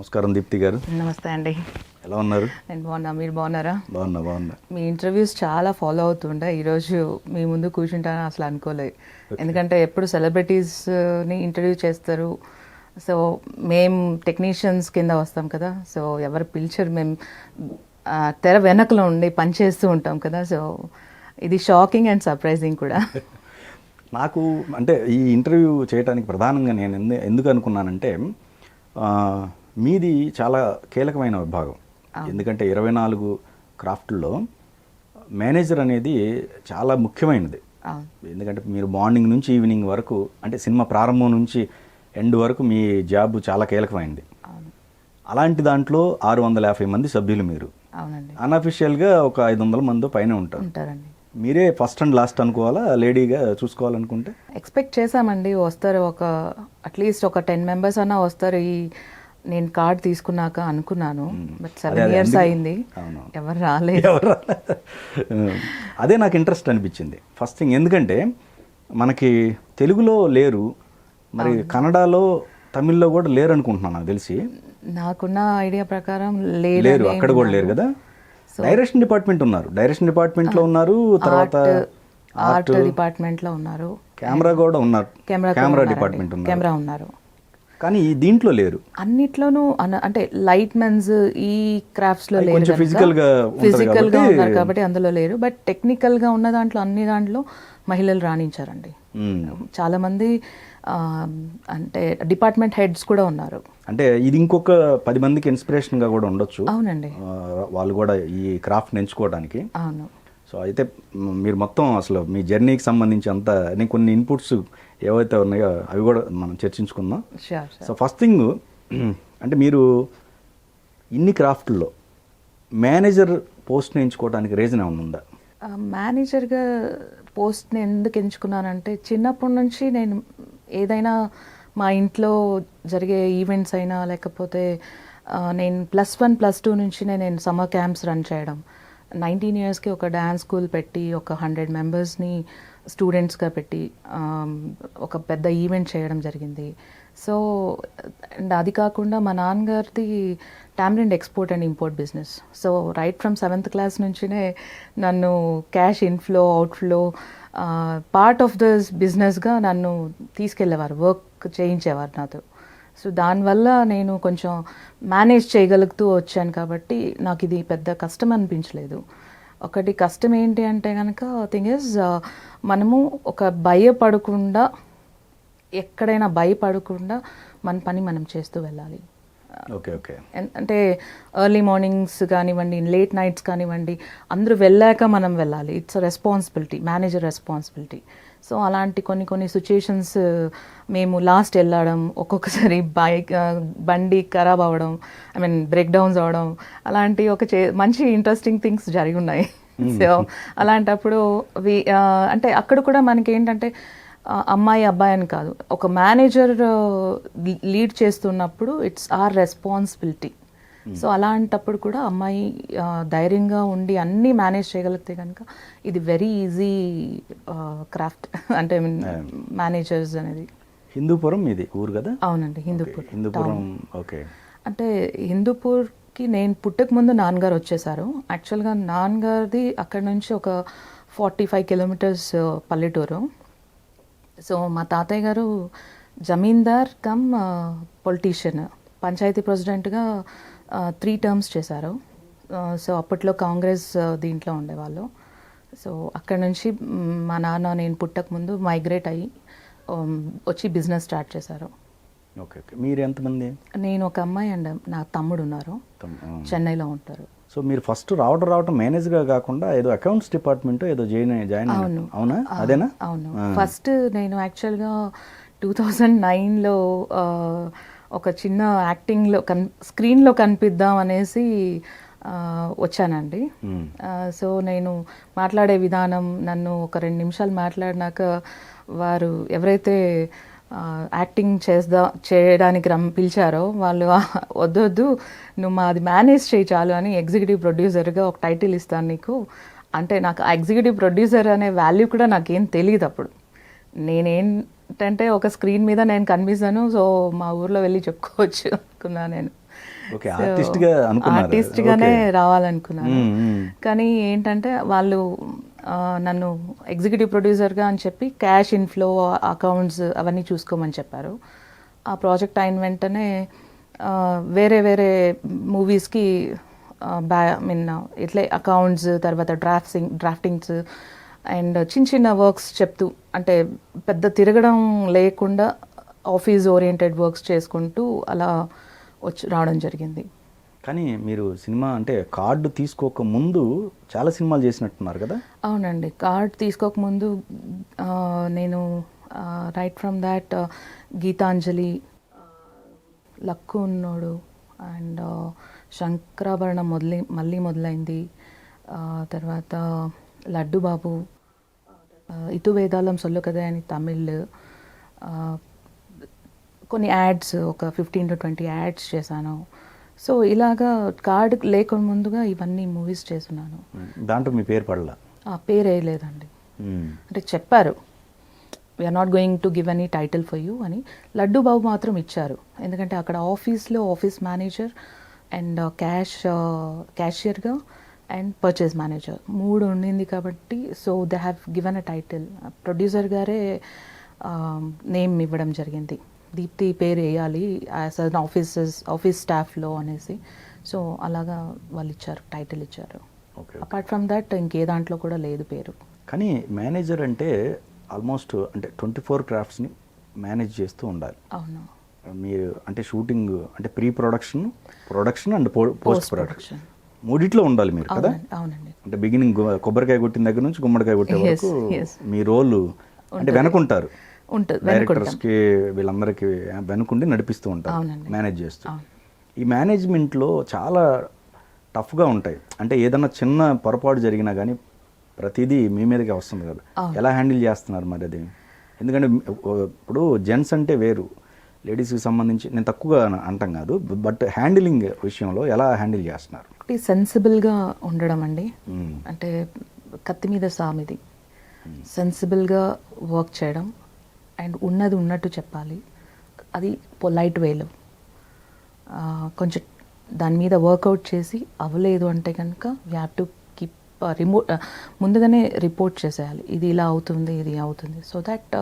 నమస్కారం దీప్తి గారు. నమస్తే అండి. ఎలా ఉన్నారు? నేను బాగున్నా, మీరు బాగున్నారా? బాగున్నా. మీ ఇంటర్వ్యూస్ చాలా ఫాలో అవుతుండే. ఈరోజు మీ ముందు కూర్చుంటానని అసలు అనుకోలేదు. ఎందుకంటే ఎప్పుడు సెలబ్రిటీస్ని ఇంటర్వ్యూ చేస్తారు. సో మేము టెక్నీషియన్స్ కింద వస్తాం కదా, సో ఎవరు పిలిచారు, మేము తెర వెనకలో ఉండి పనిచేస్తూ ఉంటాం కదా. సో ఇది షాకింగ్ అండ్ సర్ప్రైజింగ్ కూడా. నాకు అంటే ఈ ఇంటర్వ్యూ చేయడానికి ప్రధానంగా నేను ఎందుకు అనుకున్నానంటే మీది చాలా కీలకమైన విభాగం. ఎందుకంటే 24 క్రాఫ్ట్లో మేనేజర్ అనేది చాలా ముఖ్యమైనది. ఎందుకంటే మీరు మార్నింగ్ నుంచి ఈవినింగ్ వరకు, అంటే సినిమా ప్రారంభం నుంచి ఎండ్ వరకు మీ జాబ్ చాలా కీలకమైనది. అలాంటి దాంట్లో 650 మంది సభ్యులు మీరు. అన్అఫిషియల్గా ఒక 500 మంది పైన ఉంటారండి. మీరే ఫస్ట్ అండ్ లాస్ట్ అనుకోవాలా, లేడీగా చూసుకోవాలనుకుంటే? ఎక్స్పెక్ట్ చేశామండి, వస్తారు ఒక అట్లీస్ట్ ఒక 10 మెంబర్స్ అన్నా వస్తారు ఈ నేను కార్డ్ తీసుకున్నాక అనుకున్నాను. బట్ 7 years అయింది, ఎవరు రాలేదు. అదే నాకు ఇంట్రెస్ట్ అనిపించింది ఫస్ట్ థింగ్. ఎందుకంటే మనకి తెలుగులో లేరు, మరి కన్నడలో తమిళ్లో కూడా లేరు అనుకుంటున్నాను నాకు తెలిసి. నాకున్న ఐడియా ప్రకారం లేరు, అక్కడ కూడా లేరు కదా. డైరెక్షన్ డిపార్ట్మెంట్ ఉన్నారు, డైరెక్షన్ డిపార్ట్మెంట్లో ఉన్నారు, తర్వాత ఆర్ట్ డిపార్ట్మెంట్లో ఉన్నారు, కెమెరా కూడా ఉన్నారు, కెమెరా డిపార్ట్మెంట్ ఉన్నారు. కానీ దీంట్లో లేరు. అన్నిట్లోనూ అంటే లైట్ మెన్స్ ఈ క్రాఫ్ట్స్ లో లేరు, ఫిజికల్ గా ఉన్నారు కాబట్టి అందులో లేరు. బట్ టెక్నికల్ గా ఉన్న దాంట్లో అన్ని దాంట్లో మహిళలు రాణించారండి. చాలా మంది అంటే డిపార్ట్మెంట్ హెడ్స్ కూడా ఉన్నారు. అంటే ఇది ఇంకొక 10 మందికి ఇన్స్పిరేషన్ గా కూడా ఉండొచ్చు. అవునండి, వాళ్ళు కూడా ఈ క్రాఫ్ట్ ఎంచుకోవడానికి. అవును. సో అయితే మీరు మొత్తం అసలు మీ జర్నీకి సంబంధించి అంతా కొన్ని ఇన్పుట్స్ ఏవైతే ఉన్నాయో అవి కూడా మనం చర్చించుకుందాం. సో ఫస్ట్ థింగ్, అంటే మీరు ఇన్ని క్రాఫ్ట్లో మేనేజర్ పోస్ట్ని ఎంచుకోవడానికి రీజన్ ఏమైనా ఉందా? మేనేజర్గా పోస్ట్ని ఎందుకు ఎంచుకున్నానంటే, చిన్నప్పటి నుంచి నేను ఏదైనా మా ఇంట్లో జరిగే ఈవెంట్స్ అయినా లేకపోతే నేను +1 +2 నుంచి నేను సమ్మర్ క్యాంప్స్ రన్ చేయడం, 19 yearsకి ఒక డ్యాన్స్ స్కూల్ పెట్టి ఒక 100 మెంబర్స్ని స్టూడెంట్స్గా పెట్టి ఒక పెద్ద ఈవెంట్ చేయడం జరిగింది. సో అండ్ అది కాకుండా మా నాన్నగారిది tamarind export and import business. So right from 7th class నుంచినే నన్ను cash inflow outflow part of this బిజినెస్గా నన్ను తీసుకెళ్ళేవారు, వర్క్ చేయించేవారు నాతో. సో దానివల్ల నేను కొంచెం మేనేజ్ చేయగలుగుతూ వచ్చాను కాబట్టి నాకు ఇది పెద్ద కష్టం అనిపించలేదు. ఒకటి కష్టం ఏంటి అంటే కనుక థింగ్ ఇస్, మనము ఒక భయపడకుండా, ఎక్కడైనా భయపడకుండా మన పని మనం చేస్తూ వెళ్ళాలి. అంటే ఎర్లీ మార్నింగ్స్ కానివ్వండి, లేట్ నైట్స్ కానివ్వండి, అందరూ వెళ్ళాక మనం వెళ్ళాలి. It's a responsibility, manager responsibility. So అలాంటి కొన్ని సిచ్యుయేషన్స్ మేము లాస్ట్ వెళ్ళడం, ఒక్కొక్కసారి బండి ఖరాబ్ అవ్వడం, బ్రేక్ డౌన్స్ అవ్వడం, అలాంటి మంచి ఇంట్రెస్టింగ్ థింగ్స్ జరిగి ఉన్నాయి. సో అలాంటప్పుడు అంటే అక్కడ కూడా మనకి ఏంటంటే అమ్మాయి అబ్బాయి అని కాదు, ఒక మేనేజర్ లీడ్ చేస్తున్నప్పుడు ఇట్స్ ఆర్ రెస్పాన్సిబిలిటీ. సో అలాంటప్పుడు కూడా అమ్మాయి ధైర్యంగా ఉండి అన్నీ మేనేజ్ చేయగలిగితే కనుక ఇది వెరీ ఈజీ క్రాఫ్ట్. అంటే మేనేజర్స్ అనేది. హిందూపురం ఇది ఊరు కదా? అవునండి, హిందూపురం. ఓకే. అంటే హిందూపూర్కి నేను పుట్టక ముందు నాన్నగారు వచ్చేసారు. యాక్చువల్గా నాన్నగారిది అక్కడ నుంచి ఒక 45 kilometers పల్లెటూరు. సో మా తాతయ్య గారు జమీందార్ కమ్ పొలిటీషియన్, పంచాయతీ ప్రెసిడెంట్గా 3 terms చేశారు. సో అప్పట్లో కాంగ్రెస్ దీంట్లో ఉండేవాళ్ళు. సో అక్కడ నుంచి మా నాన్న నేను పుట్టక ముందు మైగ్రేట్ అయ్యి వచ్చి బిజినెస్ స్టార్ట్ చేశారు. ఓకే. మీరు ఎంతమంది? నేను ఒక అమ్మాయి అండ్ నా తమ్ముడు ఉన్నారు, చెన్నైలో ఉంటారు. సో మీరు ఫస్ట్ రావటం మేనేజర్గా కాకుండా ఏదో అకౌంట్స్ డిపార్ట్మెంట్ ఏదో జాయిన్ అవునా? అదేనా? అవును. ఫస్ట్ నేను యాక్చువల్గా 2009లో ఒక చిన్న యాక్టింగ్లో స్క్రీన్లో కనిపిద్దాం అనేసి వచ్చానండి. సో నేను మాట్లాడే విధానం, నన్ను ఒక 2 నిమిషాలు మాట్లాడినాక వారు ఎవరైతే యాక్టింగ్ చేయడానికి పిలిచారో వాళ్ళు వద్దొద్దు, నువ్వు మాది మేనేజ్ చేయి చాలు అని ఎగ్జిక్యూటివ్ ప్రొడ్యూసర్గా ఒక టైటిల్ ఇస్తాను నీకు అంటే, నాకు ఎగ్జిక్యూటివ్ ప్రొడ్యూసర్ అనే వాల్యూ కూడా నాకేం తెలియదు అప్పుడు. నేనేంటంటే ఒక స్క్రీన్ మీద నేను కనిపిస్తాను, సో మా ఊర్లో వెళ్ళి చెప్పుకోవచ్చు అనుకున్నా నేను. ఓకే, ఆర్టిస్ట్గా అనుకున్నారు. ఆర్టిస్ట్గానే ఓకే. రావాలనుకున్నాను. మ్మ్. కానీ ఏంటంటే వాళ్ళు నన్ను ఎగ్జిక్యూటివ్ ప్రొడ్యూసర్గా అని చెప్పి క్యాష్ ఇన్ఫ్లో, అకౌంట్స్ అవన్నీ చూసుకోమని చెప్పారు. ఆ ప్రాజెక్ట్ అయిన వెంటనే వేరే వేరే మూవీస్కి ఇట్లే అకౌంట్స్, తర్వాత డ్రాఫ్టింగ్స్ అండ్ చిన్న చిన్న వర్క్స్ చెప్తూ, అంటే పెద్ద తిరగడం లేకుండా ఆఫీస్ ఓరియంటెడ్ వర్క్స్ చేసుకుంటూ అలా రావడం జరిగింది. కానీ మీరు సినిమా అంటే కార్డు తీసుకోక ముందు చాలా సినిమాలు చేసినట్టున్నారు కదా? అవునండి, కార్డ్ తీసుకోకముందు నేను right from that Gitanjali, luck ఉన్నోడు అండ్ శంకరాభరణం మళ్ళీ మొదలైంది. తర్వాత లడ్డు బాబు, ఇటు వేదాలం సొల్లు కదా అని తమిళ్, కొన్ని యాడ్స్, ఒక 15 to 20 యాడ్స్ చేశాను. సో ఇలాగా కార్డ్ లేకుండా ముందుగా ఇవన్నీ మూవీస్ చేస్తున్నాను. దాంట్లో మీ పేరు పడలా? పేరు వేయలేదండి. అంటే చెప్పారు we're not going to give any title for you అని. లడ్డు బాబు మాత్రం ఇచ్చారు, ఎందుకంటే అక్కడ ఆఫీస్లో ఆఫీస్ మేనేజర్ అండ్ క్యాషియర్గా అండ్ పర్చేస్ మేనేజర్ 3 ఉండింది కాబట్టి, so they have given a title. Producer గారే నేమ్ ఇవ్వడం జరిగింది, దీప్తి పేరు వేయాలి యాజ్ అన్ ఆఫీస్ స్టాఫ్లో అనేసి. సో అలాగా వాళ్ళు ఇచ్చారు, టైటిల్ ఇచ్చారు. అపార్ట్ ఫ్రమ్ దట్ ఇంకే దాంట్లో కూడా లేదు పేరు. కానీ మేనేజర్ అంటే ఆల్మోస్ట్ అంటే 24 క్రాఫ్ట్స్ని మేనేజ్ చేస్తూ ఉండాలి. అవును. మీరు అంటే షూటింగ్ అంటే pre production and post production 3 ఉండాలి మీరు కదా? అవునండి. అంటే బిగినింగ్ కొబ్బరికాయ కొట్టిన దగ్గర నుంచి గుమ్మడికాయ కొట్టే వరకు మీ రోల్ అంటే వెనకుంటారు, డైరెక్టర్స్కి వీళ్ళందరికీ వెనుకుండి నడిపిస్తూ ఉంటారు, మేనేజ్ చేస్తూ. ఈ మేనేజ్మెంట్లో చాలా టఫ్గా ఉంటాయి. అంటే ఏదన్నా చిన్న పొరపాటు జరిగినా కానీ ప్రతిదీ మీ మీదకే వస్తుంది కదా, ఎలా హ్యాండిల్ చేస్తున్నారు మరి అది? ఎందుకంటే ఇప్పుడు జెంట్స్ అంటే వేరు, లేడీస్కి సంబంధించి నేను తక్కువగా అంటాం కాదు, బట్ హ్యాండిలింగ్ విషయంలో ఎలా హ్యాండిల్ చేస్తున్నారు? సెన్సిబుల్గా ఉండడం అండి, అంటే కత్తి మీద సామిది. సెన్సిబుల్గా వర్క్ చేయడం అండ్ ఉన్నది ఉన్నట్టు చెప్పాలి, అది పొలైట్ వేలో. కొంచెం దాని మీద వర్కౌట్ చేసి అవ్వలేదు అంటే కనుక వీ హ్యావ్ టు కీప్ ముందుగానే రిపోర్ట్ చేసేయాలి, ఇది ఇలా అవుతుంది, ఇది అవుతుంది. సో దట్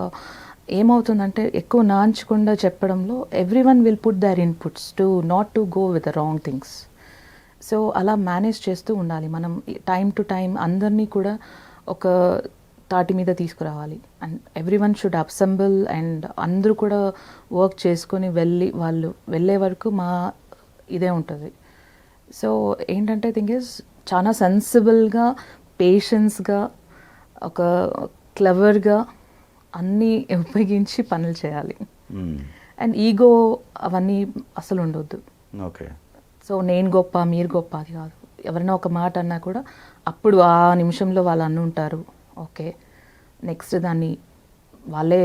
ఏమవుతుందంటే ఎక్కువ నాంచకుండా చెప్పడంలో every one will put there inputs to not to go with the wrong things. So అలా మేనేజ్ చేస్తూ ఉండాలి మనం, టైం టు టైం అందరినీ కూడా ఒక తాటి మీద తీసుకురావాలి. And every one should assemble and అందరూ కూడా వర్క్ చేసుకొని వాళ్ళు వెళ్ళే వరకు మా ఇదే ఉంటుంది. సో ఏంటంటే థింగ్ ఇస్ చాలా సెన్సిబుల్గా, పేషెన్స్గా, ఒక క్లవర్గా అన్నీ ఉపయోగించి పనులు చేయాలి. అండ్ ఈగో అవన్నీ అసలు ఉండొద్దు. ఓకే. సో నేను గొప్ప, మీరు గొప్ప అది కాదు. ఎవరైనా ఒక మాట అన్నా కూడా అప్పుడు ఆ నిమిషంలో వాళ్ళు ఉంటారు, ఓకే నెక్స్ట్ దాన్ని వాళ్ళే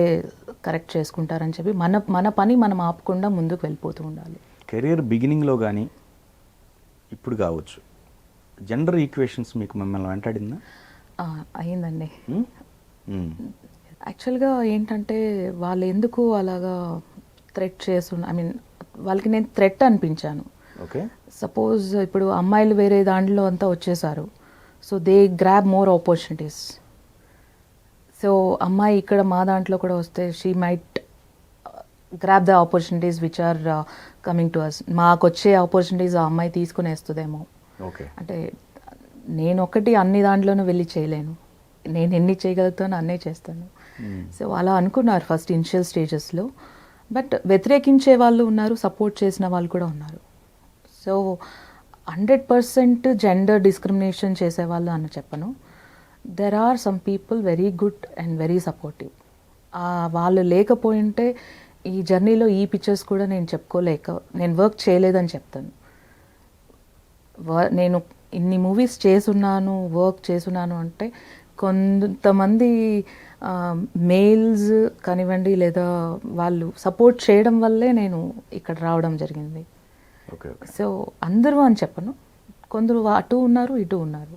కరెక్ట్ చేసుకుంటారని చెప్పి మన పని మనం ఆపకుండా ముందుకు వెళ్ళిపోతూ ఉండాలి. కెరీర్ బిగినింగ్లో కానీ ఇప్పుడు కావచ్చు, జెండర్ ఈక్వేషన్స్ మీకు మిమ్మల్ని వెంటాడిందా? అయిందండి. యాక్చువల్గా ఏంటంటే వాళ్ళు ఎందుకు అలాగా థ్రెట్ వాళ్ళకి నేను థ్రెట్ అనిపించాను. ఓకే. సపోజ్ ఇప్పుడు అమ్మాయిలు వేరే దాంట్లో అంతా వచ్చేసారు, so they grab more opportunities. So అమ్మాయి ఇక్కడ మా దాంట్లో కూడా వస్తే she might grab the opportunities which are coming to us. మాకు వచ్చే ఆపర్చునిటీస్ ఆ అమ్మాయి తీసుకునేస్తుందేమో. ఓకే. అంటే నేను ఒకటి అన్ని దాంట్లోనూ వెళ్ళి చేయలేను, నేను ఎన్ని చేయగలుగుతానో అన్నే చేస్తాను. సో అలా అనుకున్నారు ఫస్ట్ ఇనిషియల్ స్టేజెస్లో. బట్ వ్యతిరేకించే వాళ్ళు ఉన్నారు, సపోర్ట్ చేసిన వాళ్ళు కూడా ఉన్నారు. సో 100% జెండర్ డిస్క్రిమినేషన్ చేసేవాళ్ళు అని చెప్పను. There are some people very good and very supportive. వాళ్ళు లేకపోయింటే ఈ జర్నీలో ఈ పిక్చర్స్ కూడా నేను వర్క్ చేయలేదని చెప్తాను. నేను ఇన్ని మూవీస్ వర్క్ చేసున్నాను అంటే కొంతమంది మెయిల్స్ కానివ్వండి, లేదా వాళ్ళు సపోర్ట్ చేయడం వల్లే నేను ఇక్కడ రావడం జరిగింది. సో అందరూ అని చెప్పను, కొందరు అటు ఉన్నారు, ఇటు ఉన్నారు.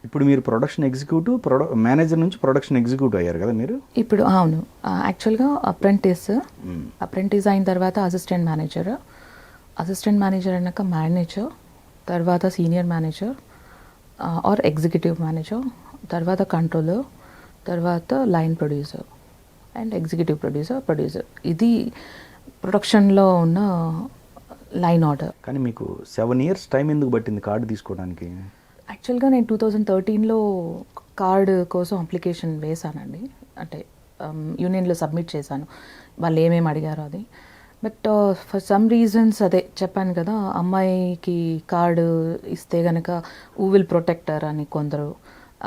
ఇప్పుడు మీరు ప్రొడక్షన్ ఎగ్జిక్యూటివ్, మేనేజర్ నుంచి ప్రొడక్షన్ ఎగ్జిక్యూటివ్ అయ్యారు కదా మీరు ఇప్పుడు? అవును. యాక్చువల్గా అప్రెంటిస్ అయిన తర్వాత అసిస్టెంట్ మేనేజర్, అసిస్టెంట్ మేనేజర్ అన్నాక మేనేజర్, తర్వాత senior manager or executive manager, తర్వాత కంట్రోలర్, తర్వాత line producer and executive producer. ఇది ప్రొడక్షన్లో ఉన్న లైన్ ఆర్డర్. కానీ మీకు 7 years టైం ఎందుకు పట్టింది కార్డు తీసుకోవడానికి? యాక్చువల్గా నేను 2013లో కార్డు కోసం అప్లికేషన్ వేశానండి. అంటే యూనియన్లో సబ్మిట్ చేశాను, వాళ్ళు ఏమేమి అడిగారో అది. బట్ ఫర్ సమ్ రీజన్స్, అదే చెప్పాను కదా, అమ్మాయికి కార్డు ఇస్తే కనుక ఊ విల్ ప్రొటెక్టర్ అని కొందరు,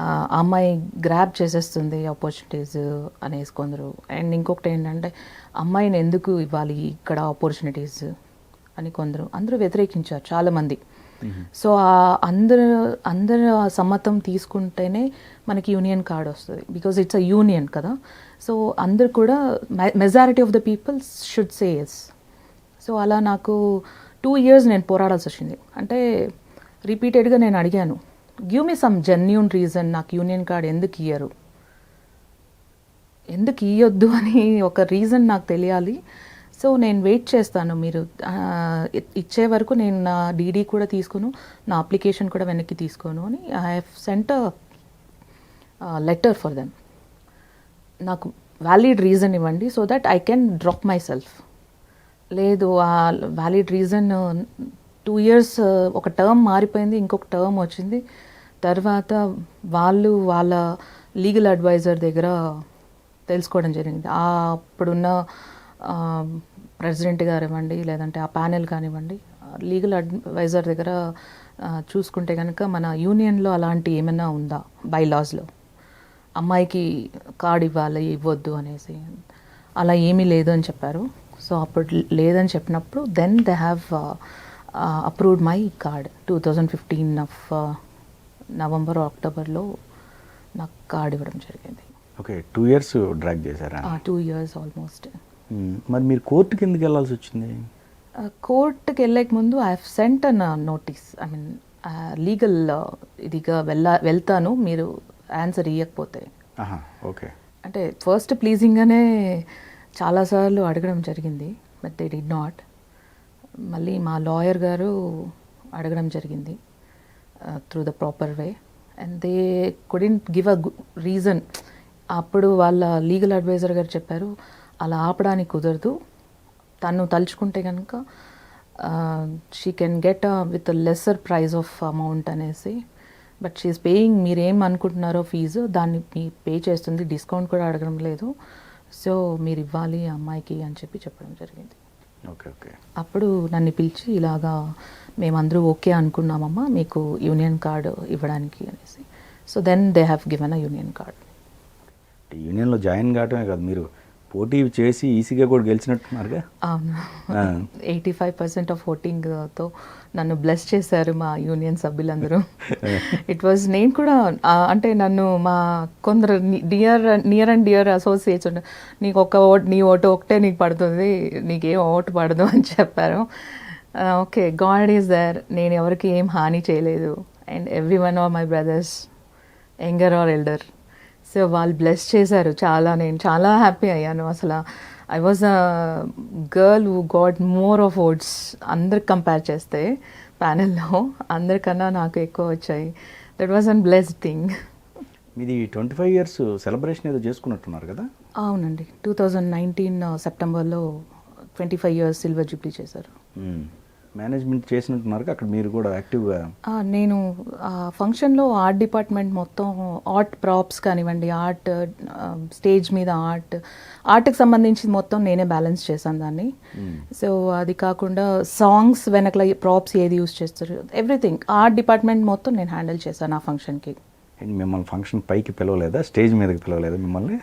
ఆ అమ్మాయి గ్రాబ్ చేసేస్తుంది ఆపర్చునిటీస్ అనేసి కొందరు. అండ్ ఇంకొకటి ఏంటంటే అమ్మాయిని ఎందుకు ఇవ్వాలి ఇక్కడ ఆపర్చునిటీస్ అని అందరూ వ్యతిరేకించారు చాలామంది. సో అందరు సమ్మతం తీసుకుంటేనే మనకి యూనియన్ కార్డ్ వస్తుంది, బికాజ్ ఇట్స్ అ యూనియన్ కదా. సో అందరు కూడా majority of the people should say yes. So అలా నాకు 2 years నేను పోరాడాల్సి వచ్చింది. అంటే రిపీటెడ్గా నేను అడిగాను, give me some genuine reason, నాకు యూనియన్ కార్డ్ ఎందుకు ఇవ్వద్దు అని ఒక రీజన్ నాకు తెలియాలి. సో నేను వెయిట్ చేస్తాను, మీరు ఇచ్చే వరకు నేను నా డీడీ కూడా తీసుకోను, నా అప్లికేషన్ కూడా వెనక్కి తీసుకోను అని I have sent a letter for them. నాకు వ్యాలిడ్ రీజన్ ఇవ్వండి so that I can drop my self. లేదు, ఆ వ్యాలిడ్ రీజన్ 2 years ఒక టర్మ్ మారిపోయింది, ఇంకొక టర్మ్ వచ్చింది. తర్వాత వాళ్ళ లీగల్ అడ్వైజర్ దగ్గర తెలుసుకోవడం జరిగింది. అప్పుడున్న ప్రెసిడెంట్ గారు ఇవ్వండి, లేదంటే ఆ ప్యానెల్ కానివ్వండి, లీగల్ అడ్వైజర్ దగ్గర చూసుకుంటే కనుక మన యూనియన్లో అలాంటి ఏమైనా ఉందా బైలాస్లో, అమ్మాయికి కార్డు ఇవ్వద్దు అనేసి, అలా ఏమీ లేదు అని చెప్పారు. సో అప్పుడు లేదని చెప్పినప్పుడు then they have approved my card. 2015 of November or Octoberలో నాకు కార్డు ఇవ్వడం జరిగింది. ఓకే, 2 years డ్రాగ్ చేశారా? 2 years ఆల్మోస్ట్. మరి మీరు కోర్టుకి ఎందుకు వెళ్ళాల్సి వచ్చింది? కోర్టుకి వెళ్ళక ముందు I have sent an notice, I mean legal ఇదిగా వెళ్తాను మీరు ఆన్సర్ ఇవ్వకపోతే. ఓకే. అంటే ఫస్ట్ ప్లీజింగ్గానే చాలాసార్లు అడగడం జరిగింది, బట్ దే డిడ్ నాట్. మళ్ళీ మా లాయర్ గారు అడగడం జరిగింది through the proper way, and they couldn't give a reason. అప్పుడు వాళ్ళ లీగల్ అడ్వైజర్ గారు చెప్పారు, అలా ఆపడానికి కుదరదు, తను తలుచుకుంటే కనుక she can get with lesser price of amount అనేసి, బట్ షీఈస్ పేయింగ్, మీరేం అనుకుంటున్నారో ఫీజు దాన్ని మీ పే చేస్తుంది, డిస్కౌంట్ కూడా అడగడం లేదు, సో మీరు ఇవ్వాలి ఆ అమ్మాయికి అని చెప్పడం జరిగింది. Okay okay. అప్పుడు నన్ను పిలిచి, ఇలాగా మేమందరూ ఓకే అనుకున్నామమ్మా మీకు యూనియన్ కార్డు ఇవ్వడానికి అనేసి. So then they have given a union card. యూనియన్లో జాయిన్ కావటమే కాదు, మీరు పోటీ చేసి ఈసీగా కూడా గెలిచినట్టున్నారుగా? అవును, 85% ఆఫ్ ఓటింగ్తో నన్ను బ్లెస్ చేశారు మా యూనియన్ సభ్యులందరూ. ఇట్ వాజ్, నేను కూడా అంటే నన్ను మా కొందరు నియర్ అండ్ డియర్ అసోసియేట్స్ ఉండే, నీకు నీ ఓటు ఒకటే నీకు పడుతుంది, నీకేం ఓటు పడదు అని చెప్పారు. ఓకే, గాడ్ ఈజ్ దేర్, నేను ఎవరికి ఏం హాని చేయలేదు, and every one are my brothers, younger or elder. So వాళ్ళు బ్లెస్ చేశారు చాలా, నేను చాలా హ్యాపీ అయ్యాను. అసలు I was a girl who got more of votes, అందరికి కంపేర్ చేస్తే ప్యానెల్లో అందరికన్నా నాకు ఎక్కువ వచ్చాయి. That was an blessed thing. మీది 25 years సెలబ్రేషన్ ఏదో చేసుకున్నట్టున్నారు కదా? అవునండి, 2019 సెప్టెంబర్లో 25 years సిల్వర్ జూబ్లీ చేశారు. మేనేజ్మెంట్ చేసినట్టున్నారు అక్కడ, మీరు కూడా యాక్టివ్గా? నేను ఫంక్షన్లో ఆర్ట్ డిపార్ట్మెంట్ మొత్తం, ఆర్ట్ ప్రాప్స్ కానివ్వండి, ఆర్ట్ స్టేజ్ మీద ఆర్ట్కి సంబంధించి మొత్తం నేనే బ్యాలెన్స్ చేశాను దాన్ని. సో అది కాకుండా సాంగ్స్ వెనకల ప్రాప్స్ ఏది యూజ్ చేస్తారు, ఎవ్రీథింగ్ ఆర్ట్ డిపార్ట్మెంట్ మొత్తం నేను హ్యాండిల్ చేశాను ఆ ఫంక్షన్కి. మిమ్మల్ని ఫంక్షన్ పైకి పిలవలేదా, స్టేజ్ మీదకి పిలవలేదా మిమ్మల్ని?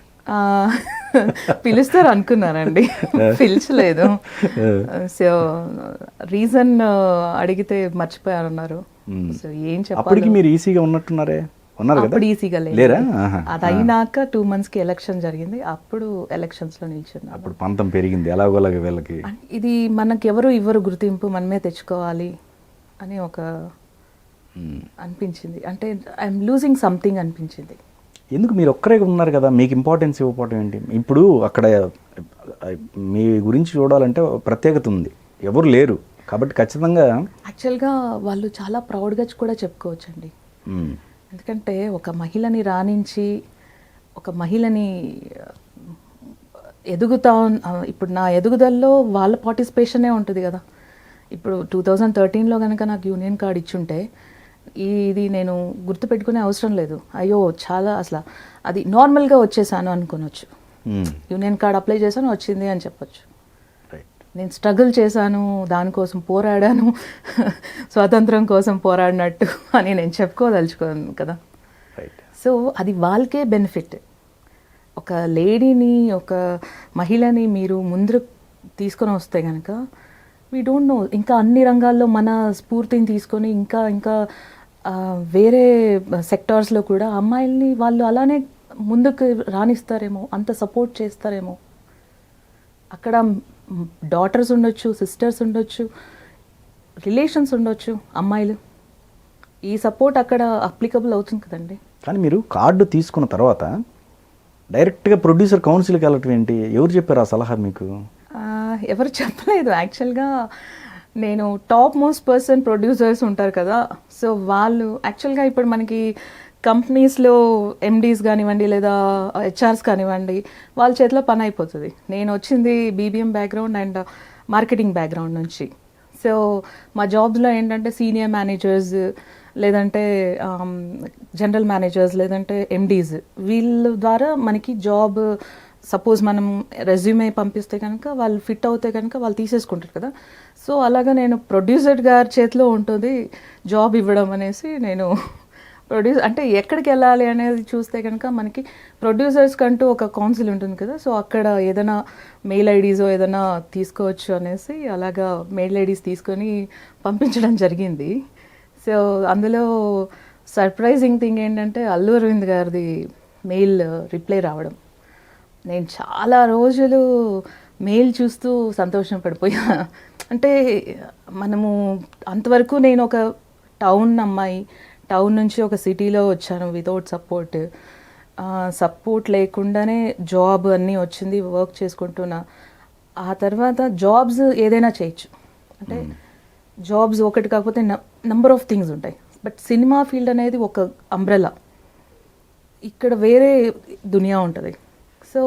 పిలుస్తారు అనుకున్నానండి, పిలిచలేదు. సో రీజన్ అడిగితే మర్చిపోయారన్నారు. సో ఏం చెప్పాలి, మీరు ఈసీగా ఉన్నట్టున్నారే? అప్పుడు ఈసీగా లేరా? అది అయినాక 2 months ఎలక్షన్ జరిగింది, అప్పుడు ఎలక్షన్స్లో నిల్చున్నా. అప్పుడు పంతం పెరిగింది ఎలాగోలాగా వీళ్ళకి. ఇది మనకి ఎవరు ఇవ్వరు గుర్తింపు, మనమే తెచ్చుకోవాలి అని ఒక అనిపించింది. అంటే ఐఎమ్ లూజింగ్ సంథింగ్ అనిపించింది. ఎందుకు మీరు ఒక్కరే ఉన్నారు కదా, మీకు ఇంపార్టెన్స్ ఇవ్వకపోవటం ఏంటి? ఇప్పుడు అక్కడ మీ గురించి చూడాలంటే ప్రత్యేకత ఉంది, ఎవరు లేరు కాబట్టి ఖచ్చితంగా యాక్చువల్గా వాళ్ళు చాలా ప్రౌడ్గా కూడా చెప్పుకోవచ్చండి. మ్మ్. ఎందుకంటే ఒక మహిళని రాణించి ఒక మహిళని ఇప్పుడు నా ఎదుగుదలలో వాళ్ళ పార్టిసిపేషనే ఉంటుంది కదా. ఇప్పుడు 2013లో కనుక నాకు యూనియన్ కార్డ్ ఇచ్చుంటే ఇది నేను గుర్తుపెట్టుకునే అవసరం లేదు. అయ్యో చాలా అసలు అది నార్మల్గా వచ్చేసాను అనుకోనొచ్చు. మ్మ్. యూనియన్ కార్డ్ అప్లై చేశాను, వచ్చింది అని చెప్పొచ్చు. రైట్. నేను స్ట్రగుల్ చేశాను, దానికోసం పోరాడాను, స్వాతంత్రం కోసం పోరాడినట్టు అని నేను చెప్పుకోదలుచుకోను కదా. రైట్. సో అది వాళ్ళకే బెనిఫిట్. ఒక లేడీని, ఒక మహిళని మీరు ముందు తీసుకొని వస్తే కనుక వీ డోంట్ నో, ఇంకా అన్ని రంగాల్లో మన స్ఫూర్తిని తీసుకొని ఇంకా ఇంకా వేరే సెక్టార్స్లో కూడా అమ్మాయిల్ని వాళ్ళు అలానే ముందుకు రాణిస్తారేమో, అంత సపోర్ట్ చేస్తారేమో. అక్కడ డాటర్స్ ఉండొచ్చు, సిస్టర్స్ ఉండొచ్చు, రిలేషన్స్ ఉండొచ్చు, అమ్మాయిలు. ఈ సపోర్ట్ అక్కడ అప్లికబుల్ అవుతుంది కదండి. కానీ మీరు కార్డు తీసుకున్న తర్వాత డైరెక్ట్గా ప్రొడ్యూసర్ కౌన్సిల్కి వెళ్ళటం ఏంటి? ఎవరు చెప్పారు ఆ సలహా మీకు? ఎవరు చెప్పలేదు. యాక్చువల్గా నేను టాప్ మోస్ట్ పర్సన్ ప్రొడ్యూసర్స్ ఉంటారు కదా, సో వాళ్ళు యాక్చువల్గా ఇప్పుడు మనకి కంపెనీస్లో ఎండీస్ కానివ్వండి లేదా హెచ్ఆర్స్ కానివ్వండి, వాళ్ళ చేతిలో పని అయిపోతుంది. నేను వచ్చింది BBM background and marketing background నుంచి. సో మా జాబ్స్లో ఏంటంటే సీనియర్ మేనేజర్స్ లేదంటే జనరల్ మేనేజర్స్ లేదంటే ఎండీస్, వీళ్ళ ద్వారా మనకి జాబ్, సపోజ్ మనం రెజ్యూమే పంపిస్తే కనుక వాళ్ళు ఫిట్ అవుతే కనుక వాళ్ళు తీసేసుకుంటారు కదా. సో అలాగా నేను ప్రొడ్యూసర్ గారి చేతిలో ఉంటుంది జాబ్ ఇవ్వడం అనేసి, నేను అంటే ఎక్కడికి వెళ్ళాలి అనేది చూస్తే కనుక మనకి ప్రొడ్యూసర్స్ కంటూ ఒక కౌన్సిల్ ఉంటుంది కదా. సో అక్కడ ఏదైనా మెయిల్ ఐడీసో ఏదైనా తీసుకోవచ్చు అనేసి అలాగా మెయిల్ ఐడీస్ తీసుకొని పంపించడం జరిగింది. సో అందులో సర్ప్రైజింగ్ థింగ్ ఏంటంటే అల్లు అరవింద్ గారిది మెయిల్ రిప్లై రావడం. నేను చాలా రోజులు మెయిల్ చూస్తూ సంతోషం పడిపోయా. అంటే మనము అంతవరకు నేను ఒక టౌన్ అమ్మాయి, టౌన్ నుంచి ఒక సిటీలో వచ్చాను వితౌట్ సపోర్ట్ లేకుండానే జాబ్ అన్నీ వచ్చింది, వర్క్ చేసుకుంటున్నా. ఆ తర్వాత జాబ్స్ ఏదైనా చేయొచ్చు, అంటే జాబ్స్ ఒకటి కాకపోతే నంబర్ ఆఫ్ థింగ్స్ ఉంటాయి. బట్ సినిమా ఫీల్డ్ అనేది ఒక అంబ్రెలా, ఇక్కడ వేరే దునియా ఉంటుంది. సో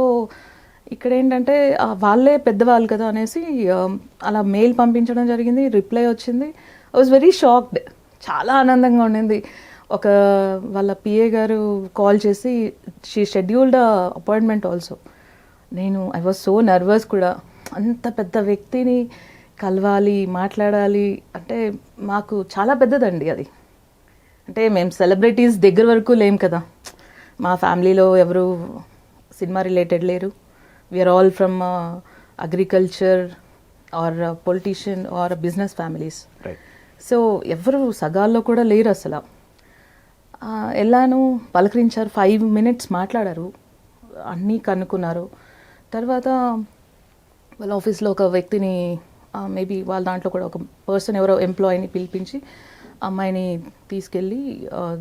ఇక్కడ ఏంటంటే వాళ్ళే పెద్దవాళ్ళు కదా అనేసి అలా మెయిల్ పంపించడం జరిగింది, రిప్లై వచ్చింది. ఐ వాజ్ వెరీ షాక్డ్, చాలా ఆనందంగా ఉండింది. ఒక వాళ్ళ పిఏ గారు కాల్ చేసి she scheduled appointment also. I was so nervous కూడా, అంత పెద్ద వ్యక్తిని కలవాలి, మాట్లాడాలి అంటే మాకు చాలా పెద్దదండి అది. అంటే మేము సెలబ్రిటీస్ దగ్గర వరకు లేం కదా, మా ఫ్యామిలీలో ఎవరు సినిమా రిలేటెడ్ లేరు. We are all from agriculture or politician or business families. So ఎవరు సగాల్లో కూడా లేరు అసలు. వెళ్ళాను, పలకరించారు, 5 minutes మాట్లాడారు, అన్నీ కనుక్కున్నారు. తర్వాత వాళ్ళ ఆఫీస్లో ఒక వ్యక్తిని, మేబీ వాళ్ళ దాంట్లో కూడా ఒక పర్సన్ ఎవరో ఎంప్లాయీని పిలిపించి అమ్మాయిని తీసుకెళ్ళి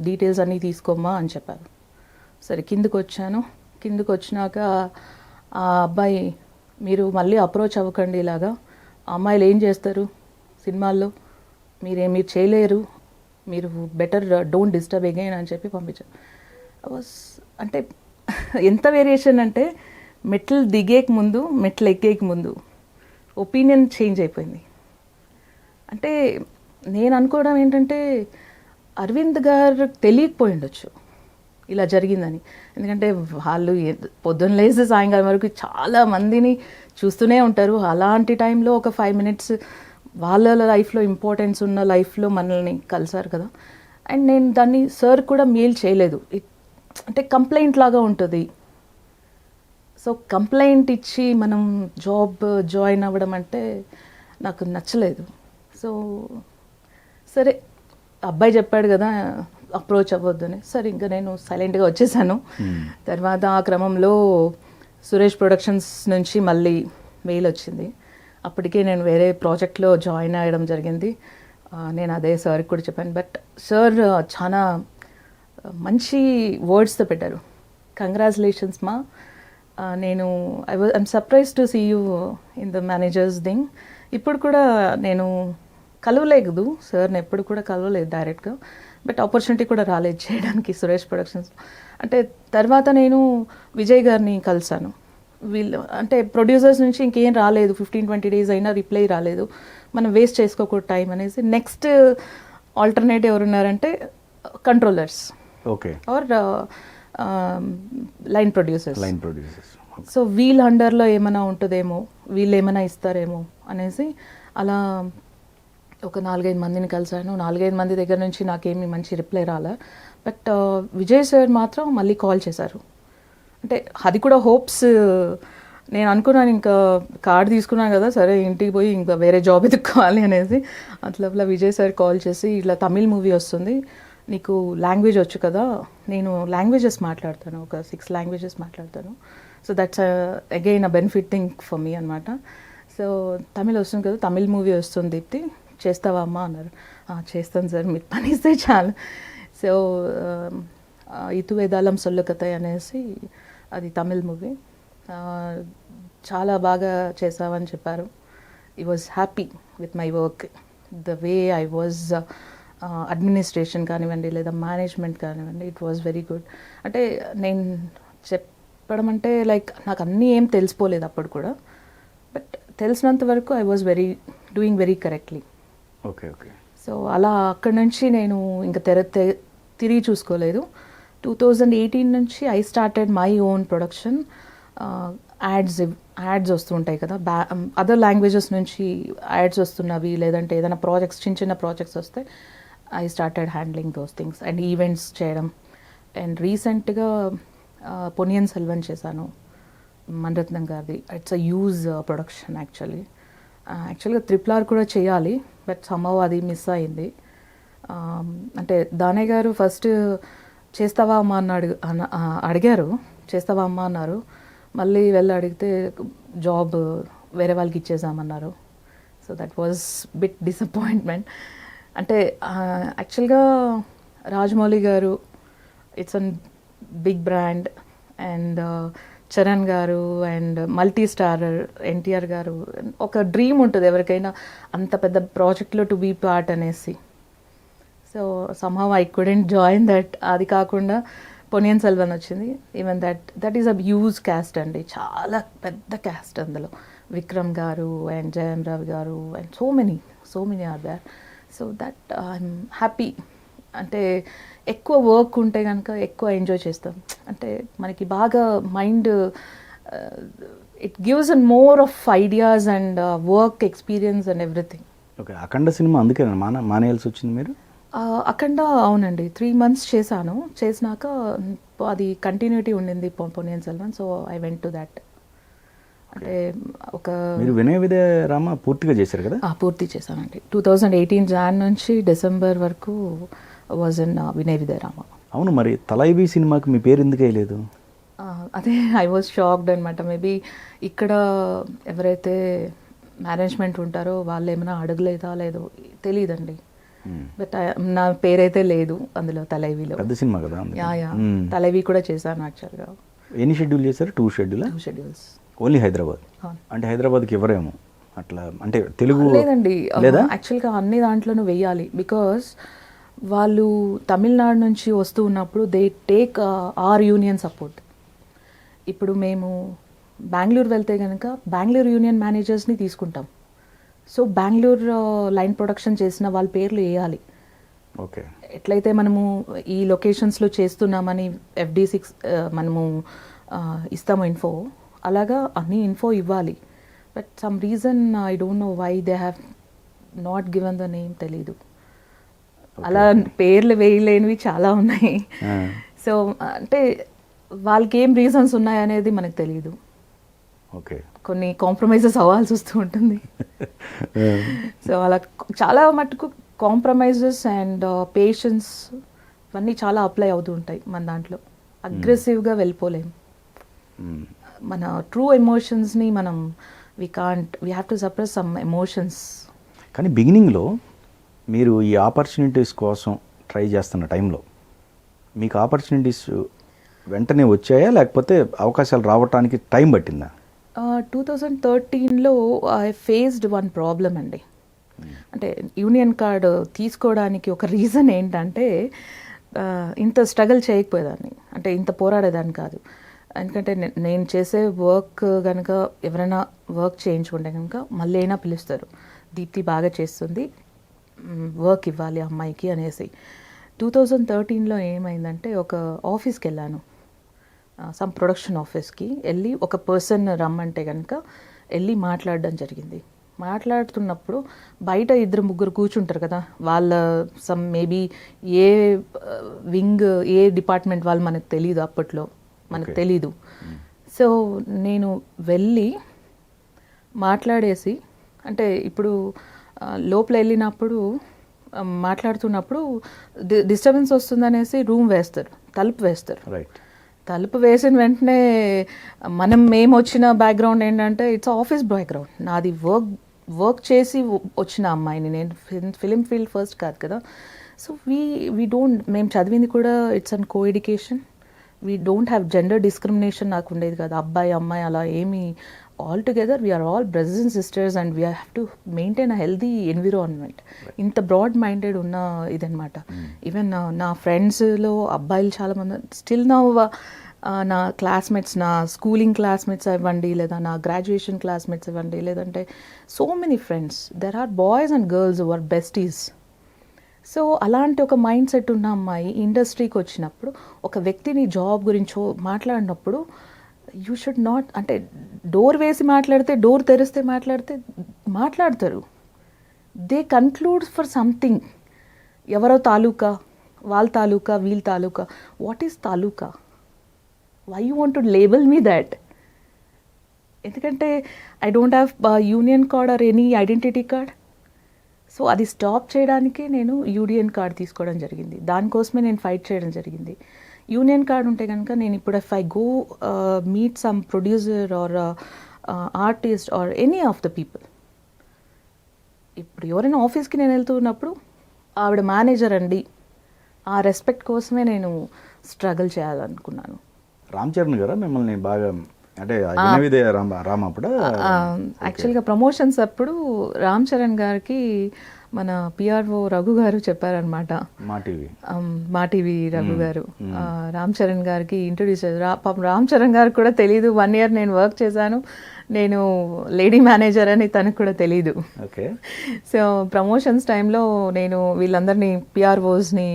డీటెయిల్స్ అన్నీ తీసుకోమ్మా అని చెప్పారు. సరే కిందకు వచ్చాను. కిందకు వచ్చినాక ఆ అబ్బాయి, మీరు మళ్ళీ అప్రోచ్ అవ్వకండి ఇలాగా, అమ్మాయిలు ఏం చేస్తారు సినిమాల్లో, మీరు చేయలేరు, మీరు బెటర్ డోంట్ డిస్టర్బ్ అగైన్ అని చెప్పి పంపించారు. అంటే ఎంత వేరియేషన్ అంటే మెట్లు దిగేక ముందు, మెట్లు ఎక్కేక ముందు ఒపీనియన్ చేంజ్ అయిపోయింది. అంటే నేను అనుకోవడం ఏంటంటే అరవింద్ గారు తెలియకపోయి ఉండొచ్చు ఇలా జరిగిందని. ఎందుకంటే వాళ్ళు పొద్దున్న లేసి సాయంకాలం వరకు చాలా మందిని చూస్తూనే ఉంటారు. అలాంటి టైంలో ఒక 5 minutes వాళ్ళ లైఫ్లో ఇంపార్టెన్స్ ఉన్న లైఫ్లో మనల్ని కలిసారు కదా. అండ్ నేను దాన్ని సార్ కూడా మెయిల్ చేయలేదు, అంటే కంప్లైంట్ లాగా ఉంటుంది. సో కంప్లైంట్ ఇచ్చి మనం జాయిన్ అవ్వడం అంటే నాకు నచ్చలేదు. సో సరే అబ్బాయి చెప్పాడు కదా అప్రోచ్ అవ్వద్దని, సరే ఇంకా నేను సైలెంట్గా వచ్చేసాను. తర్వాత ఆ క్రమంలో సురేష్ ప్రొడక్షన్స్ నుంచి మళ్ళీ మెయిల్ వచ్చింది. అప్పటికే నేను వేరే ప్రాజెక్ట్లో జాయిన్ అయ్యడం జరిగింది. నేను అదే సార్కి కూడా చెప్పాను. బట్ సార్ చాలా మంచి వర్డ్స్తో పెట్టారు, కంగ్రాచులేషన్స్ మా, I'm surprise to see you in the managers thing. ఇప్పుడు కూడా నేను కలవలేదు సార్ని, ఎప్పుడు కూడా కలవలేదు డైరెక్ట్గా. బట్ ఆపర్చునిటీ కూడా రాలేదు చేయడానికి సురేష్ ప్రొడక్షన్స్. అంటే తర్వాత నేను విజయ్ గారిని కలిసాను. వీళ్ళు అంటే ప్రొడ్యూసర్స్ నుంచి ఇంకేం రాలేదు, 15-20 డేస్ అయినా రిప్లై రాలేదు, మనం వేస్ట్ చేసుకోకూడదు టైం అనేసి నెక్స్ట్ ఆల్టర్నేట్ ఎవరున్నారంటే controllers okay. Or line producers. Line producers. So వీళ్ళ అండర్లో ఏమైనా ఉంటుందేమో, వీళ్ళు ఏమైనా ఇస్తారేమో అనేసి అలా ఒక 4-5 మందిని కలిసాను. 4-5 మంది దగ్గర నుంచి నాకేమీ మంచి రిప్లై రాలే. బట్ విజయ్ సార్ మాత్రం మళ్ళీ కాల్ చేశారు. అంటే అది కూడా హోప్స్. నేను అనుకున్నాను ఇంకా కార్డు తీసుకున్నాను కదా, సరే ఇంటికి పోయి ఇంకా వేరే జాబ్ ఎదుక్కోవాలి అనేసి. అట్లా విజయ్ సార్ కాల్ చేసి ఇట్లా తమిళ్ మూవీ వస్తుంది, నీకు లాంగ్వేజ్ వచ్చు కదా, నేను లాంగ్వేజెస్ మాట్లాడతాను, ఒక 6 లాంగ్వేజెస్ మాట్లాడతాను. So that's again a benefit thing for me అనమాట. సో తమిళ్ వస్తుంది కదా, తమిళ్ మూవీ వస్తుంది దీప్తి, చేస్తావా అమ్మా అన్నారు. చేస్తాను సార్, మీరు పని ఇస్తే చాలు. సో ఇతు వేదాలం సొల్లు కథ అనేసి అది తమిళ్ మూవీ. చాలా బాగా చేసావని చెప్పారు. I was happy with my work, the way I was administration కానివ్వండి లేదా మేనేజ్మెంట్ కానివ్వండి, ఇట్ వాజ్ వెరీ గుడ్. అంటే నేను చెప్పడం అంటే లైక్ నాకు అన్నీ ఏం తెలిసిపోలేదు అప్పుడు కూడా, బట్ తెలిసినంత వరకు I was doing very correctly. Okay okay. So అలా అక్కడి నుంచి నేను ఇంకా తిరిగి చూసుకోలేదు. 2018 నుంచి I started my own production. Ads వస్తుంటాయి కదా, అదర్ లాంగ్వేజెస్ నుంచి యాడ్స్ వస్తున్నవి, లేదంటే ఏదైనా ప్రాజెక్ట్స్ చిన్న ప్రాజెక్ట్స్ వస్తే I started handling those things and events చేయడం. అండ్ రీసెంట్గా పొన్నియిన్ సెల్వన్ చేశాను, మణిరత్నం గారిది. ఇట్స్ అ యూజ్ ప్రొడక్షన్ యాక్చువల్గా RRR కూడా చేయాలి, బట్ సమ్హౌ అది మిస్ అయింది. అంటే దానయ్య గారు ఫస్ట్ చేస్తావా అమ్మ అడిగారు, చేస్తావా అమ్మ అన్నారు. మళ్ళీ వెళ్ళి అడిగితే జాబ్ వేరే వాళ్ళకి ఇచ్చేసామన్నారు. So that was bit disappointment. అంటే యాక్చువల్గా రాజమౌళి గారు it's an big brand, and Charan గారు అండ్ మల్టీ స్టారర్ ఎన్టీఆర్ గారు, ఒక డ్రీమ్ ఉంటుంది ఎవరికైనా అంత పెద్ద ప్రాజెక్ట్లో టు బీ పార్ట్ అనేసి. So somehow I couldn't join that. అది కాకుండా పొన్నియిన్ సెల్వన్ వచ్చింది. Even that is a huge caste అండి, చాలా పెద్ద క్యాస్ట్ అందులో. విక్రమ్ గారు అండ్ జయం రవి గారు and so many are there. So that I'm happy. అంటే ఎక్కువ వర్క్ ఉంటే కనుక ఎక్కువ ఎంజాయ్ చేస్తాం. అంటే మనకి బాగా mind it gives an more of ideas and work experience and everything. Okay. Akhanda cinema అందుకే మానేయాల్సి వచ్చింది మీరు? అఖండ అవునండి, 3 months చేశాను. చేసినాక అది కంటిన్యూటీ ఉండింది Ponniyin Selvan, so I went to that. అంటే ఒక మీరు వినయ విజయ రామ పూర్తిగా చేశారు కదా? పూర్తి చేశానండి. 2018 Jan నుంచి December వరకు వాజ్ ఇన్ వినయ విజయ రామ. అవును, మరి తలైవి సినిమాకి మీ పేరు ఎందుకు వేయలేదు? అదే ఐ వాజ్ షాక్డ్ అనమాట. మేబీ ఇక్కడ ఎవరైతే మేనేజ్మెంట్ ఉంటారో వాళ్ళు ఏమైనా అడగలేదా లేదో తెలియదండి. బట్ నా పేరైతే లేదు అందులో తలైవిలో. పెద్ద సినిమా కదా? యా తలైవి కూడా చేశాను యాక్చువల్గా. ఎన్ని షెడ్యూల్ చేశారు? 2 షెడ్యూల్స్. ఓన్లీ హైదరాబాద్? అంటే హైదరాబాద్కి ఎవరేమో అట్లా అంటే తెలుగు లేదండి. యాక్చువల్గా అన్ని దాంట్లోనూ వెయ్యాలి, బికాస్ వాళ్ళు తమిళనాడు నుంచి వస్తూ ఉన్నప్పుడు they take our union support. ఇప్పుడు మేము బెంగళూరు వెళ్తే కనుక బెంగళూరు యూనియన్ మేనేజర్స్ని తీసుకుంటాం. సో బెంగళూరు లైన్ ప్రొడక్షన్ చేసిన వాళ్ళ పేర్లు వేయాలి. ఓకే. ఎట్లయితే మనము ఈ లొకేషన్స్లో చేస్తున్నామని FD6 మనము ఇస్తాము ఇన్ఫో, అలాగా అన్ని ఇన్ఫో ఇవ్వాలి. But some reason I don't know why they have not given the name, తెలీదు. అలా పేర్లు వేయలేనివి చాలా ఉన్నాయి. సో అంటే వాళ్ళకి ఏం రీజన్స్ ఉన్నాయనేది మనకు తెలియదు. ఓకే. కొన్ని కాంప్రమైజెస్ అవ్వాల్సి వస్తూ ఉంటుంది. సో అలా చాలా మటుకు కాంప్రమైజెస్ అండ్ పేషెన్స్ ఇవన్నీ చాలా అప్లై అవుతూ ఉంటాయి మన దాంట్లో. అగ్రెసివ్గా వెళ్ళిపోలేము. మన ట్రూ ఎమోషన్స్ని మనం we have to suppress some emotions. కానీ బిగినింగ్లో మీరు ఈ ఆపర్చునిటీస్ కోసం ట్రై చేస్తున్న టైంలో మీకు ఆపర్చునిటీస్ వెంటనే వచ్చాయా, లేకపోతే అవకాశాలు రావడానికి టైం పట్టిందా? 2013లో ఐ ఫేస్డ్ వన్ ప్రాబ్లం అండి. అంటే యూనియన్ కార్డు తీసుకోవడానికి ఒక రీజన్ ఏంటంటే ఇంత స్ట్రగుల్ చేయకపోయేదాన్ని, అంటే ఇంత పోరాడేదాన్ని కాదు. ఎందుకంటే నేను చేసే వర్క్ కనుక ఎవరైనా వర్క్ చేయించుకుంటే కనుక మళ్ళీ అయినా పిలుస్తారు, దీప్తి బాగా చేస్తుంది, వర్క్ ఇవ్వాలి అమ్మాయికి అనేసి. 2013లో ఏమైందంటే ఒక ఆఫీస్కి వెళ్ళాను, సమ్ ప్రొడక్షన్ ఆఫీస్కి వెళ్ళి ఒక పర్సన్ రమ్మంటే కనుక వెళ్ళి మాట్లాడడం జరిగింది. మాట్లాడుతున్నప్పుడు బయట 2-3 కూర్చుంటారు కదా, వాళ్ళ సమ్ మేబీ ఏ వింగ్ ఏ డిపార్ట్మెంట్ వాళ్ళు మనకు తెలీదు, అప్పట్లో మనకు తెలీదు. సో నేను వెళ్ళి మాట్లాడేసి, అంటే ఇప్పుడు లోపల వెళ్ళినప్పుడు మాట్లాడుతున్నప్పుడు డిస్టర్బెన్స్ వస్తుందనేసి రూమ్ వేస్తారు, తలుపు వేస్తారు. రైట్. తలుపు వేసిన వెంటనే మేము వచ్చిన బ్యాక్గ్రౌండ్ ఏంటంటే ఇట్స్ ఆఫీస్ బ్యాక్గ్రౌండ్. నాది వర్క్ చేసి వచ్చిన అమ్మాయిని నేను, ఫిలిం ఫీల్డ్ ఫస్ట్ కాదు కదా. సో వీ డోంట్, మేము చదివింది కూడా it's an co education, we don't have gender discrimination. నాకు ఉండేది కదా అబ్బాయి అమ్మాయి అలా ఏమి, all together we are all brothers and sisters and we have to maintain a healthy environment. ఇంత బ్రాడ్ మైండెడ్ ఉన్న ఇదనమాట. ఈవెన్ నా ఫ్రెండ్స్లో అబ్బాయిలు చాలామంది స్టిల్ నా క్లాస్మేట్స్, నా స్కూలింగ్ క్లాస్మేట్స్ ఇవ్వండి, లేదా నా గ్రాడ్యుయేషన్ క్లాస్మేట్స్ ఇవ్వండి, లేదంటే so many friends, there are boys and girls who are besties. So అలాంటి ఒక మైండ్ సెట్ ఉన్న అమ్మాయి ఇండస్ట్రీకి వచ్చినప్పుడు, ఒక వ్యక్తిని జాబ్ గురించి మాట్లాడినప్పుడు యూ షుడ్ నాట్, అంటే డోర్ వేసి మాట్లాడితే, డోర్ తెరిస్తే మాట్లాడతారు. They conclude for something. ఎవరో తాలూకా, వాళ్ళ తాలూకా, వీళ్ళ తాలూకా. వాట్ ఈస్ తాలూకా? Why you want to label me that? ఎందుకంటే I don't have union card or any identity card. So అది స్టాప్ చేయడానికి నేను యూనియన్ కార్డ్ తీసుకోవడం జరిగింది. దానికోసమే నేను ఫైట్ చేయడం జరిగింది. యూనియన్ కార్డ్ ఉంటే కనుక నేను ఇప్పుడు if I go meet some producer or artist or any of the people, ఇప్పుడు ఎవరైనా ఆఫీస్కి నేను వెళ్తున్నప్పుడు ఆవిడ మేనేజర్ అండి, ఆ రెస్పెక్ట్ కోసమే నేను స్ట్రగుల్ చేయాలనుకున్నాను. రామ్ చరణ్ గారా మిమ్మల్ని బాగా, అంటే వినవిదే రామ్ అప్పుడు యాక్చువల్గా ప్రమోషన్స్ అప్పుడు రామ్ చరణ్ గారికి మన పిఆర్ఓ రఘు గారు చెప్పారనమాట, మా టీవీ రఘు గారు రామ్ చరణ్ గారికి ఇంట్రొడ్యూస్ చేశారు. పాపం రామ్ చరణ్ గారికి కూడా తెలీదు, 1 year నేను వర్క్ చేశాను, నేను లేడీ మేనేజర్ అని తనకు కూడా తెలీదు. సో ప్రమోషన్స్ టైంలో నేను వీళ్ళందరినీ పిఆర్ఓస్ని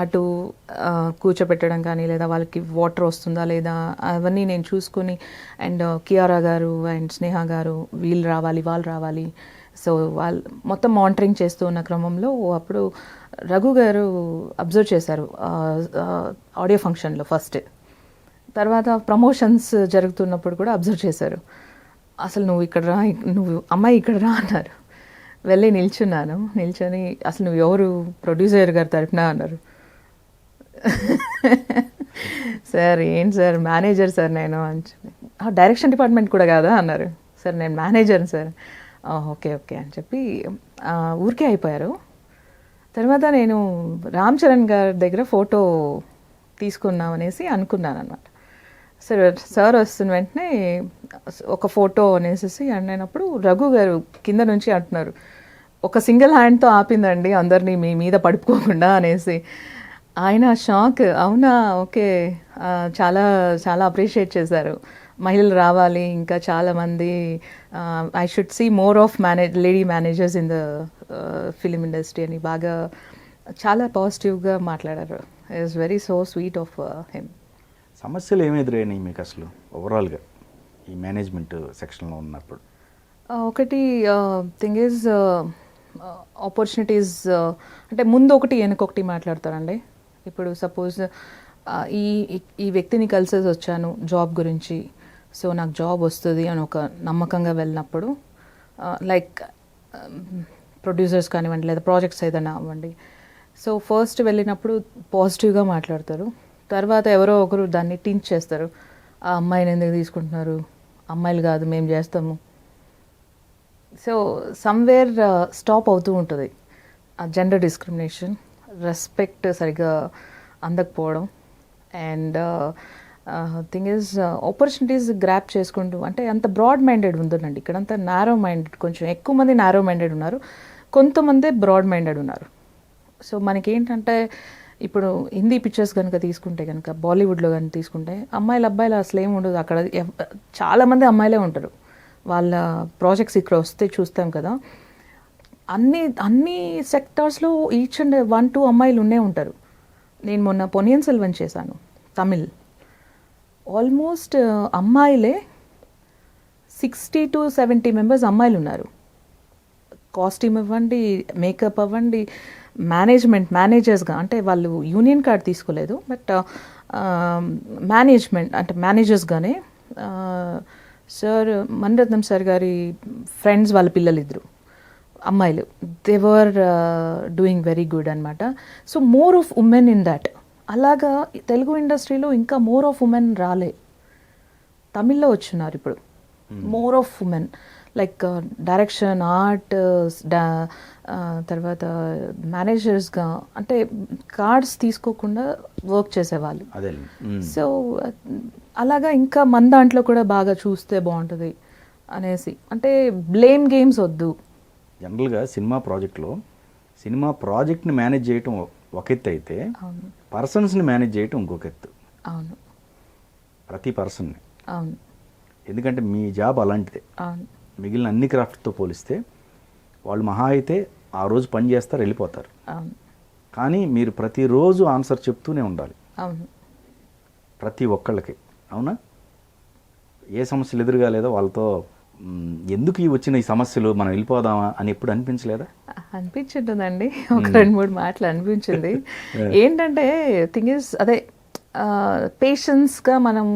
అటు కూర్చోపెట్టడం కానీ, లేదా వాళ్ళకి వాటర్ వస్తుందా లేదా అవన్నీ నేను చూసుకుని, అండ్ కియారా గారు అండ్ స్నేహ గారు వీళ్ళు రావాలి వాళ్ళు రావాలి, సో వాళ్ళు మొత్తం మానిటరింగ్ చేస్తూ ఉన్న క్రమంలో అప్పుడు రఘు గారు అబ్జర్వ్ చేశారు ఆడియో ఫంక్షన్లో ఫస్ట్. తర్వాత ప్రమోషన్స్ జరుగుతున్నప్పుడు కూడా అబ్జర్వ్ చేశారు. అసలు నువ్వు ఇక్కడ రా, నువ్వు అమ్మాయి ఇక్కడ రా అన్నారు. వెళ్ళి నిల్చొని అసలు నువ్వు ఎవరు, ప్రొడ్యూసర్ గారి తరఫున అన్నారు. సార్ ఏంటి సార్, మేనేజర్ సార్ నేను అని చెప్పి. డైరెక్షన్ డిపార్ట్మెంట్ కూడా కాదా అన్నారు. సార్ నేను మేనేజర్ సార్. ఓకే ఓకే అని చెప్పి ఊరికే అయిపోయారు. తర్వాత నేను రామ్ చరణ్ గారి దగ్గర ఫోటో తీసుకున్నాం అనేసి అనుకున్నాను అనమాట. సార్ వస్తున్న వెంటనే ఒక ఫోటో అనేసి అన్నప్పుడు రఘు గారు కింద నుంచి అంటున్నారు, ఒక సింగిల్ హ్యాండ్తో ఆపిందండి అందరినీ మీ మీద పడుకోకుండా అనేసి. ఆయన షాక్, అవునా ఓకే, చాలా చాలా అప్రిషియేట్ చేశారు. మహిళలు రావాలి, ఇంకా చాలామంది, I should see more of lady managers in the film industry అని బాగా చాలా పాజిటివ్గా మాట్లాడారు. It is very so sweet of him. సమస్యలు ఏమి ఎదురైనాయి మీకు అసలు ఓవరాల్గా ఈ మేనేజ్మెంట్ సెక్షన్లో ఉన్నప్పుడు? ఒకటి థింగ్ ఈజ్ ఆపర్చునిటీస్, అంటే ముందు ఒకటి వెనకొకటి మాట్లాడతారండి. ఇప్పుడు సపోజ్ ఈ వ్యక్తిని కలిసేసి వచ్చాను జాబ్ గురించి, సో నాకు జాబ్ వస్తుంది అని ఒక నమ్మకంగా వెళ్ళినప్పుడు, లైక్ ప్రొడ్యూసర్స్ కానివ్వండి లేదా ప్రాజెక్ట్స్ ఏదైనా అవ్వండి, సో ఫస్ట్ వెళ్ళినప్పుడు పాజిటివ్గా మాట్లాడతారు. తర్వాత ఎవరో ఒకరు దాన్ని టించ్ చేస్తారు, ఆ అమ్మాయిని ఎందుకు తీసుకుంటున్నారు, అమ్మాయిలు కాదు మేము చేస్తాము. సో సమ్వేర్ స్టాప్ అవుతూ ఉంటుంది ఆ జెండర్ డిస్క్రిమినేషన్, రెస్పెక్ట్ సరిగ్గా అందకపోవడం, and thing is opportunities grab చేసుకుంటూ, అంటే అంత బ్రాడ్ మైండెడ్ ఉందండి ఇక్కడ, అంతా నారో మైండెడ్, కొంచెం ఎక్కువ మంది నారో మైండెడ్ ఉన్నారు, కొంతమంది బ్రాడ్ మైండెడ్ ఉన్నారు. సో మనకేంటంటే ఇప్పుడు హిందీ పిక్చర్స్ కనుక తీసుకుంటే కనుక, బాలీవుడ్లో కనుక తీసుకుంటే అమ్మాయిలు అబ్బాయిలు అసలు ఏమి ఉండదు అక్కడ. చాలామంది అమ్మాయిలే ఉంటారు, వాళ్ళ ప్రాజెక్ట్స్ ఇక్కడ వస్తే చూస్తాం కదా, అన్ని సెక్టార్స్లో ఈచ్ అండ్ 1-2 అమ్మాయిలు ఉండే ఉంటారు. నేను మొన్న పొనియన్ సెల్వన్ చేశాను తమిళ్, ఆల్మోస్ట్ అమ్మాయిలే 60-70 మెంబర్స్ అమ్మాయిలు ఉన్నారు. కాస్ట్యూమ్ ఇవ్వండి, మేకప్ అవ్వండి, మేనేజర్స్గా, అంటే వాళ్ళు యూనియన్ కార్డ్ తీసుకోలేదు, బట్ మేనేజ్మెంట్ అంటే మేనేజర్స్గానే సార్ మణిరత్నం సార్ గారి ఫ్రెండ్స్ వాళ్ళ పిల్లలు ఇద్దరు అమ్మాయిలు, they were doing very good అనమాట. So more of women in that. అలాగా తెలుగు ఇండస్ట్రీలో ఇంకా మోర్ ఆఫ్ ఉమెన్ రాలే, తమిళ్లో వచ్చున్నారు ఇప్పుడు more of women, like direction, art, తర్వాత మేనేజర్స్గా, అంటే కార్డ్స్ తీసుకోకుండా వర్క్ చేసేవాళ్ళు. సో అలాగా ఇంకా మన దాంట్లో కూడా బాగా చూస్తే బాగుంటుంది అనేసి, అంటే బ్లేమ్ గేమ్స్ వద్దు. జనరల్గా సినిమా ప్రాజెక్ట్ని మేనేజ్ చేయటం ఒక ఎత్తు అయితే, పర్సన్స్ని మేనేజ్ చేయటం ఇంకొక ఎత్తు. అవును, ప్రతి పర్సన్ని. అవును, ఎందుకంటే మీ జాబ్ అలాంటిదే. అవును, మిగిలిన అన్ని క్రాఫ్ట్తో పోలిస్తే వాళ్ళు మహా అయితే ఆ రోజు పని చేస్తారు, వెళ్ళిపోతారు. అవును, కానీ మీరు ప్రతిరోజు ఆన్సర్ చెప్తూనే ఉండాలి. అవును, ప్రతి ఒక్కళ్ళకి. అవునా? ఏ సమస్యలు ఎదురుగాలేదో వాళ్ళతో ఎందుకు వచ్చిన ఈ సమస్యలు, మనం వెళ్ళిపోదామా అని ఎప్పుడు అనిపించలేదా? అనిపించుంటుందండి, ఒక 2-3 మాటలు అనిపించింది. ఏంటంటే థింగ్ ఇస్ అదే, పేషెన్స్గా మనం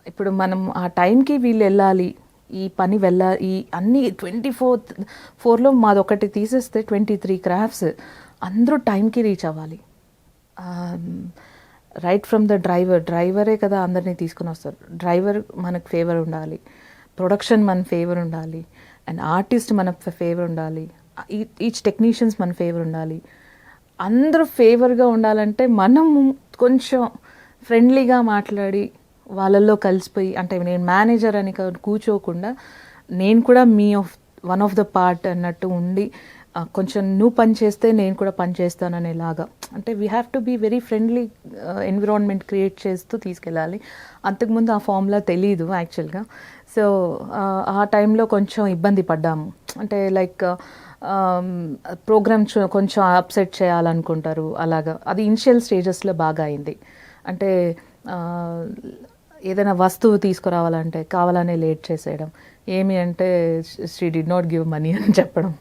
ఇప్పుడు మనం ఆ టైంకి వీళ్ళు వెళ్ళాలి, ఈ పని వెళ్ళాలి, ఈ అన్ని 24/4లో మాదొకటి తీసేస్తే 23 క్రాఫ్ట్స్, అందరూ టైంకి రీచ్ అవ్వాలి. రైట్ ఫ్రమ్ ద డ్రైవరే కదా అందరినీ తీసుకుని వస్తారు. డ్రైవర్ మనకు ఫేవర్ ఉండాలి, ప్రొడక్షన్ మన ఫేవర్ ఉండాలి, అండ్ ఆర్టిస్ట్ మన ఫేవర్ ఉండాలి, ఈచ్ టెక్నీషియన్స్ మన ఫేవర్ ఉండాలి. అందరూ ఫేవర్గా ఉండాలంటే మనం కొంచెం ఫ్రెండ్లీగా మాట్లాడి వాళ్ళల్లో కలిసిపోయి, అంటే నేను మేనేజర్ అని కూర్చోకుండా నేను కూడా వన్ ఆఫ్ ద పార్ట్ అన్నట్టు ఉండి, కొంచెం నువ్వు పని చేస్తే నేను కూడా పని చేస్తాననేలాగా, అంటే we have to be very friendly environment create చేస్తూ తీసుకెళ్ళాలి. అంతకుముందు ఆ ఫార్ములా తెలీదు యాక్చువల్గా. సో ఆ టైంలో కొంచెం ఇబ్బంది పడ్డాము, అంటే లైక్ ప్రోగ్రామ్ కొంచెం అప్సెట్ చేయాలనుకుంటారు, అలాగా. అది ఇనిషియల్ స్టేజెస్లో బాగా అయింది. అంటే ఏదైనా వస్తువు తీసుకురావాలంటే కావాలనే లేట్ చేసేయడం, ఏమి అంటే she did not give money అని చెప్పడం.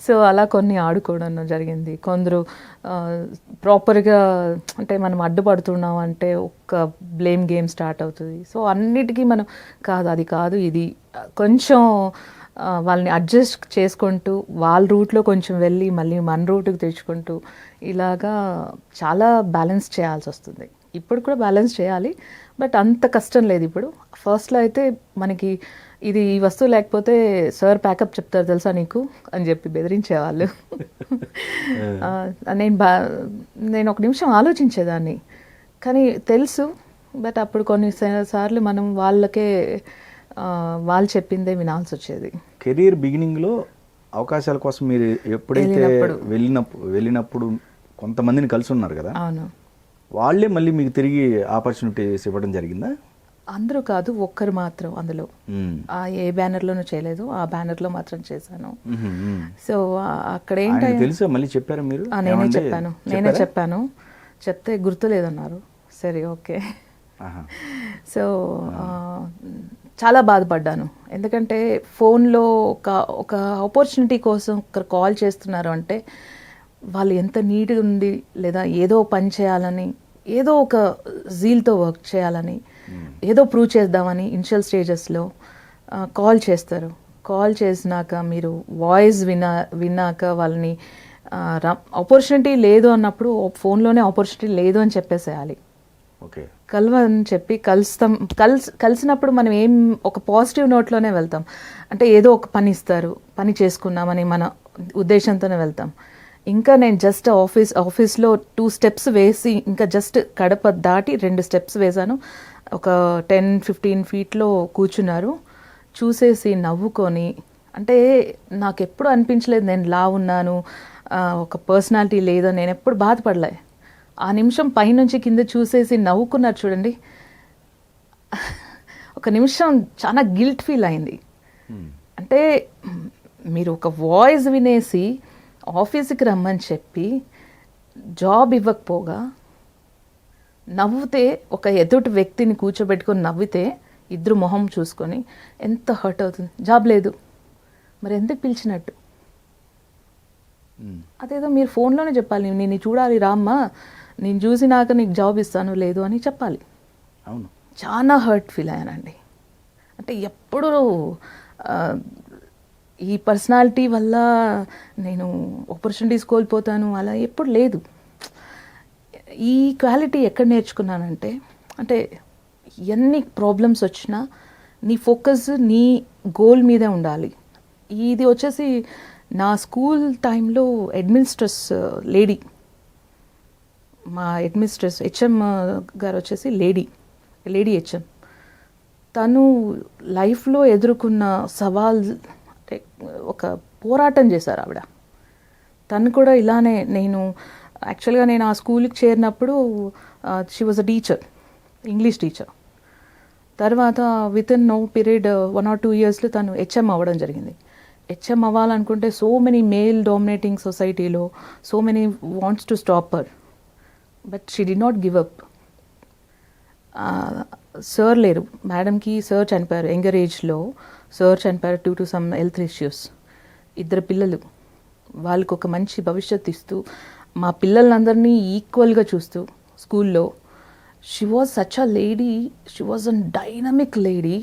సో అలా కొన్ని ఆడుకోవడం జరిగింది. కొందరు ప్రాపర్గా, అంటే మనం అడ్డుపడుతున్నాం అంటే ఒక బ్లేమ్ గేమ్ స్టార్ట్ అవుతుంది. సో అన్నిటికీ మనం అది కాదు ఇది కొంచెం వాళ్ళని అడ్జస్ట్ చేసుకుంటూ వాళ్ళ రూట్లో కొంచెం వెళ్ళి మళ్ళీ మన రూట్కి తెచ్చుకుంటూ ఇలాగా చాలా బ్యాలెన్స్ చేయాల్సి వస్తుంది. ఇప్పుడు కూడా బ్యాలెన్స్ చేయాలి, బట్ అంత కష్టం లేదు ఇప్పుడు. ఫస్ట్లో అయితే మనకి ఇది ఈ వస్తువు లేకపోతే సార్ ప్యాకప్ చెప్తారు తెలుసా నీకు అని చెప్పి బెదిరించేవాళ్ళు. నేను ఒక నిమిషం ఆలోచించేదాన్ని, కానీ తెలుసు, బట్ అప్పుడు కొన్నిసార్లు మనం వాళ్ళకే వాళ్ళు చెప్పిందే వినాల్సి వచ్చేది. కెరీర్ బిగినింగ్లో అవకాశాల కోసం మీరు ఎప్పుడైతే వెళ్ళినప్పుడు కొంతమందిని కలిసి ఉన్నారు కదా, అవును, వాళ్ళే మళ్ళీ మీకు తిరిగి ఆపర్చునిటీస్ ఇవ్వడం జరిగిందా? అందరూ కాదు, ఒక్కరు మాత్రం. అందులో ఏ బ్యానర్లోనూ చేయలేదు, ఆ బ్యానర్లో మాత్రం చేశాను. సో అక్కడ ఏంటో తెలుసా, మళ్ళీ చెప్పారా మీరు? నేనే చెప్పాను, చెప్తే గుర్తులేదన్నారు. సరే, ఓకే. సో చాలా బాధపడ్డాను, ఎందుకంటే ఫోన్లో ఒక ఆపర్చునిటీ కోసం ఒకరు కాల్ చేస్తున్నారు అంటే వాళ్ళు ఎంత నీట్గా ఉంది, లేదా ఏదో పని చేయాలని, ఏదో ఒక జీల్తో వర్క్ చేయాలని, ఏదో ప్రూవ్ చేద్దామని ఇనిషియల్ స్టేజెస్లో కాల్ చేస్తారు. కాల్ చేసినాక మీరు వాయిస్ విన్నాక వాళ్ళని ఆపర్చునిటీ లేదు అన్నప్పుడు ఫోన్లోనే ఆపర్చునిటీ లేదు అని చెప్పేసేయాలి. ఓకే, కలవని చెప్పి కలిసినప్పుడు మనం ఒక పాజిటివ్ నోట్లోనే వెళ్తాం. అంటే ఏదో ఒక పని ఇస్తారు, పని చేసుకున్నామని మన ఉద్దేశంతోనే వెళ్తాం. ఇంకా నేను జస్ట్ ఆఫీస్లో 2 స్టెప్స్ వేసి ఇంకా జస్ట్ కడప దాటి 2 స్టెప్స్ వేశాను. ఒక 10-15 ఫీట్లో కూర్చున్నారు. చూసేసి నవ్వుకొని, అంటే నాకు ఎప్పుడు అనిపించలేదు నేను లా ఉన్నాను, ఒక పర్సనాలిటీ లేదని నేను ఎప్పుడు బాధపడలే. ఆ నిమిషం పైనుంచి కింద చూసేసి నవ్వుకున్నారు చూడండి, ఒక నిమిషం చాలా గిల్ట్ ఫీల్ అయింది. అంటే మీరు ఒక వాయిస్ వినేసి ఆఫీస్కి రమ్మని చెప్పి జాబ్ ఇవ్వకపోగా నవ్వుతే, ఒక ఎదుటి వ్యక్తిని కూర్చోబెట్టుకొని నవ్వితే ఇద్దరు మొహం చూసుకొని ఎంత హర్ట్ అవుతుంది. జాబ్ లేదు, మరి ఎందుకు పిలిచినట్టు? అదేదో మీరు ఫోన్లోనే చెప్పాలి, నేను చూడాలి రామ్మా, నేను చూసినాక నీకు జాబ్ ఇస్తాను లేదు అని చెప్పాలి. అవును, చాలా హర్ట్ ఫీల్ అయ్యానండి. అంటే ఎప్పుడు ఈ పర్సనాలిటీ వల్ల నేను ఆపర్చునిటీస్ కోల్పోతాను అలా ఎప్పుడు లేదు. ఈ క్వాలిటీ ఎక్కడ నేర్చుకున్నానంటే, అంటే ఎన్ని ప్రాబ్లమ్స్ వచ్చినా నీ ఫోకస్ నీ గోల్ మీదే ఉండాలి. ఇది వచ్చేసి నా స్కూల్ టైంలో అడ్మినిస్ట్రేస్ లేడీ, మా అడ్మినిస్ట్రేస్ హెచ్ఎం గారు వచ్చేసి లేడీ హెచ్ఎం. తను లైఫ్లో ఎదుర్కొన్న సవాల్, అంటే ఒక పోరాటం చేశారు ఆవిడ. తను కూడా ఇలానే, యాక్చువల్గా నేను ఆ స్కూల్కి చేరినప్పుడు she was a teacher, English teacher. తర్వాత with in no period 1 or 2 yearsలో తను హెచ్ఎం అవ్వడం జరిగింది. హెచ్ఎం అవ్వాలనుకుంటే సో మెనీ మేల్ డామినేటింగ్ సొసైటీలో so many wants to stop her, but she did not give up. Sir లేరు, మేడంకి సార్ చనిపోయారు, యంగర్ ఏజ్లో సార్ చనిపోయారు due to some health issues. 2 పిల్లలు, వాళ్ళకు ఒక మంచి భవిష్యత్తు ఇస్తూ మా పిల్లలందరినీ ఈక్వల్గా చూస్తూ స్కూల్లో she was such a lady, she was an dynamic lady.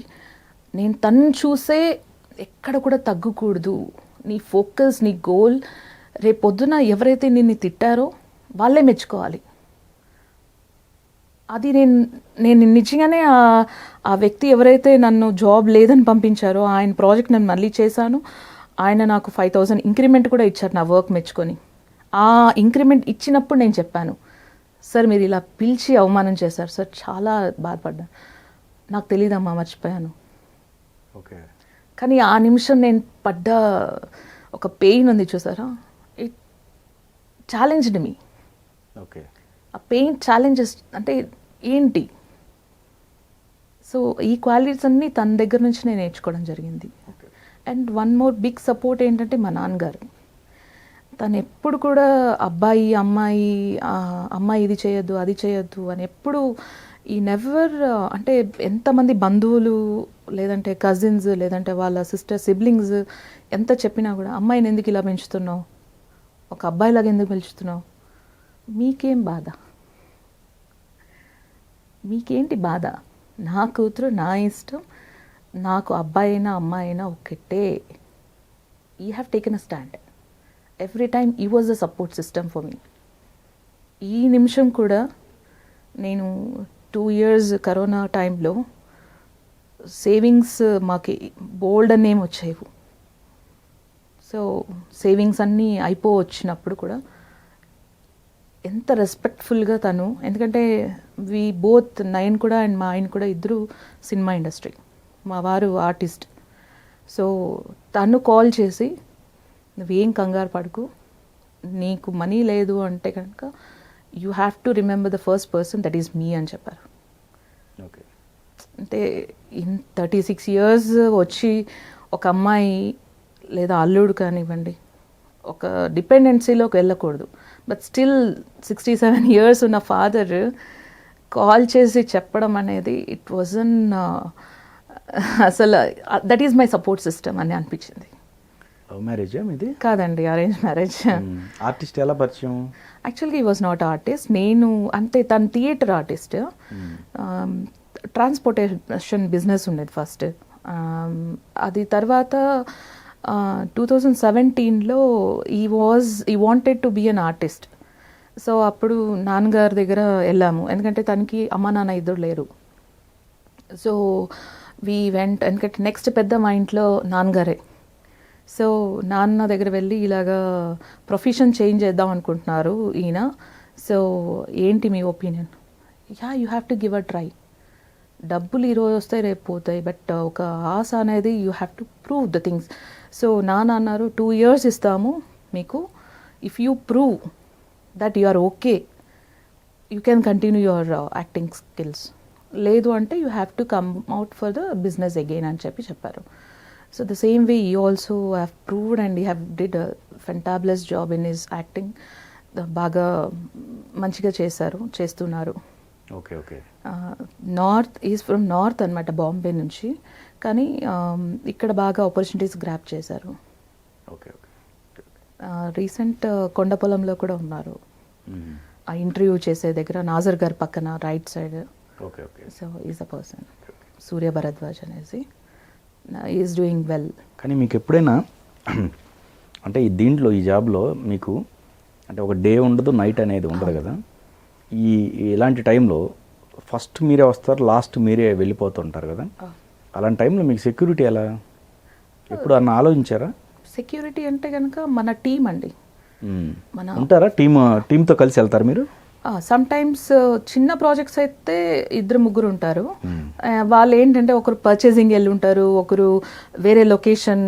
నేను తను చూసే ఎక్కడ కూడా తగ్గకూడదు, నీ ఫోకస్ నీ గోల్, రేపొద్దున ఎవరైతే నిన్ను తిట్టారో వాళ్ళే మెచ్చుకోవాలి. అది నేను నిజంగానే ఆ వ్యక్తి ఎవరైతే నన్ను జాబ్ లేదని పంపించారో ఆయన ప్రాజెక్ట్ నేను మళ్ళీ చేశాను. ఆయన నాకు 5,000 ఇంక్రిమెంట్ కూడా ఇచ్చారు నా వర్క్ మెచ్చుకొని. ఆ ఇంక్రిమెంట్ ఇచ్చినప్పుడు నేను చెప్పాను, సార్ మీరు ఇలా పిలిచి అవమానం చేశారు సార్, చాలా బాధపడ్డాను, నాకు తెలియదమ్మా మర్చిపోయాను. ఓకే. కానీ ఆ నిమిషం నేను పడ్డ ఒక పెయిన్ ఉంది చూసారా, ఇట్ ఛాలెంజ్డ్ మీ. ఓకే. ఆ పెయిన్ ఛాలెంజెస్ అంటే ఏంటి? సో ఈ క్వాలిటీస్ అన్నీ తన దగ్గర నుంచి నేను నేర్చుకోవడం జరిగింది. And one more big support ఏంటంటే మా నాన్నగారు. తను ఎప్పుడు కూడా అమ్మాయి ఇది చేయొద్దు అది చేయొద్దు అని ఎప్పుడు ఈ నెవర్, అంటే ఎంతమంది బంధువులు లేదంటే కజిన్స్ లేదంటే వాళ్ళ సిస్టర్ సిబ్లింగ్స్ ఎంత చెప్పినా కూడా అమ్మాయిని ఎందుకు ఇలా పెంచుతున్నావు, ఒక అబ్బాయిలాగా ఎందుకు పెంచుతున్నావు, మీకేం బాధ, మీకేంటి బాధ, నా కూతురు నా ఇష్టం, నాకు అబ్బాయి అయినా అమ్మాయి అయినా ఒకటే. You have taken a stand. Every time he was a support system for me. ఈ నిమిషం కూడా నేను 2 years కరోనా టైంలో సేవింగ్స్ మాకు బోల్డ్ అనేవి వచ్చేవి. సో సేవింగ్స్ అన్నీ వచ్చినప్పుడు కూడా ఎంత రెస్పెక్ట్ఫుల్గా తను, ఎందుకంటే వి బోత్ నయన్ కూడా అండ్ మా ఆయన కూడా ఇద్దరు సినిమా ఇండస్ట్రీ, మా వారు ఆర్టిస్ట్. సో తను కాల్ చేసి నువ్వేం కంగారు పడుకు, నీకు మనీ లేదు అంటే కనుక you have to remember the first person that is me అని చెప్పారు. ఓకే. అంటే 36 years వచ్చి ఒక అమ్మాయి లేదా అల్లుడు కానివ్వండి ఒక డిపెండెన్సీలోకి వెళ్ళకూడదు, బట్ స్టిల్ 67 years ఉన్న ఫాదర్ కాల్ చేసి చెప్పడం అనేది ఇట్ వాజన్ అసలు that is my support system అని అనిపించింది. లవ్ మ్యారేజా మీది? కాదండి, అరేంజ్ మ్యారేజ్. ఆర్టిస్ట్ ఎలా పరిచయం? యాక్చువల్గా ఈ వాజ్ నాట్ ఆర్టిస్ట్. నేను అంటే తను థియేటర్ ఆర్టిస్ట్. ట్రాన్స్పోర్టేషన్ బిజినెస్ ఉండేది ఫస్ట్. అది తర్వాత 2017లో ఈ wanted to be an artist. So అప్పుడు నాన్నగారి దగ్గర వెళ్ళాము, ఎందుకంటే తనకి అమ్మ నాన్న ఇద్దరు లేరు. సో వీ వెంట్, ఎందుకంటే నెక్స్ట్ పెద్ద మా ఇంట్లో నాన్నగారే. సో నాన్న దగ్గర వెళ్ళి ఇలాగా ప్రొఫెషన్ చేంజ్ చేద్దాం అనుకుంటున్నారు ఈయన, సో ఏంటి మీ opinion? You have to give a try. డబ్బులు ఈరోజు వస్తాయి రేపు పోతాయి, బట్ ఒక ఆశ అనేది you have to prove the things. So నాన్న అన్నారు 2 years ఇస్తాము మీకు, if you prove that you are okay you can continue your acting skills, లేదు అంటే you have to come out for the business again అని చెప్పారు. So the same way you also have proved and you have did a fantabulous job in his acting. బాగా మంచిగా చేస్తున్నారు. Okay okay. Is from north అనమాట, బాంబే నుంచి, కానీ ఇక్కడ బాగా ఆపర్చునిటీస్ గ్రాప్ చేశారు. Okay okay. రీసెంట్ కొండపొలంలో కూడా ఉన్నారు, ఆ ఇంటర్వ్యూ చేసే దగ్గర నాజర్ గారి పక్కన right side. Okay okay. So is a person Surya Bharadwaj అనేసి, ఈజ్ డూయింగ్ వెల్. కానీ మీకు ఎప్పుడైనా అంటే ఈ దీంట్లో ఈ జాబ్లో మీకు అంటే ఒక డే ఉండదు, నైట్ అనేది ఉండదు కదా, ఇలాంటి టైంలో ఫస్ట్ మీరే వస్తారు, లాస్ట్ మీరే వెళ్ళిపోతుంటారు కదా, అలాంటి టైంలో మీకు సెక్యూరిటీ ఎలా, ఎప్పుడు అన్న ఆలోచించారా? సెక్యూరిటీ అంటే కనుక మన టీం అండి, ఉంటారా టీంతో కలిసి వెళ్తారు మీరు? సమ్ టైమ్స్ చిన్న ప్రాజెక్ట్స్ అయితే 2-3 ఉంటారు. వాళ్ళు ఏంటంటే ఒకరు పర్చేసింగ్ వెళ్ళి ఉంటారు, ఒకరు వేరే లొకేషన్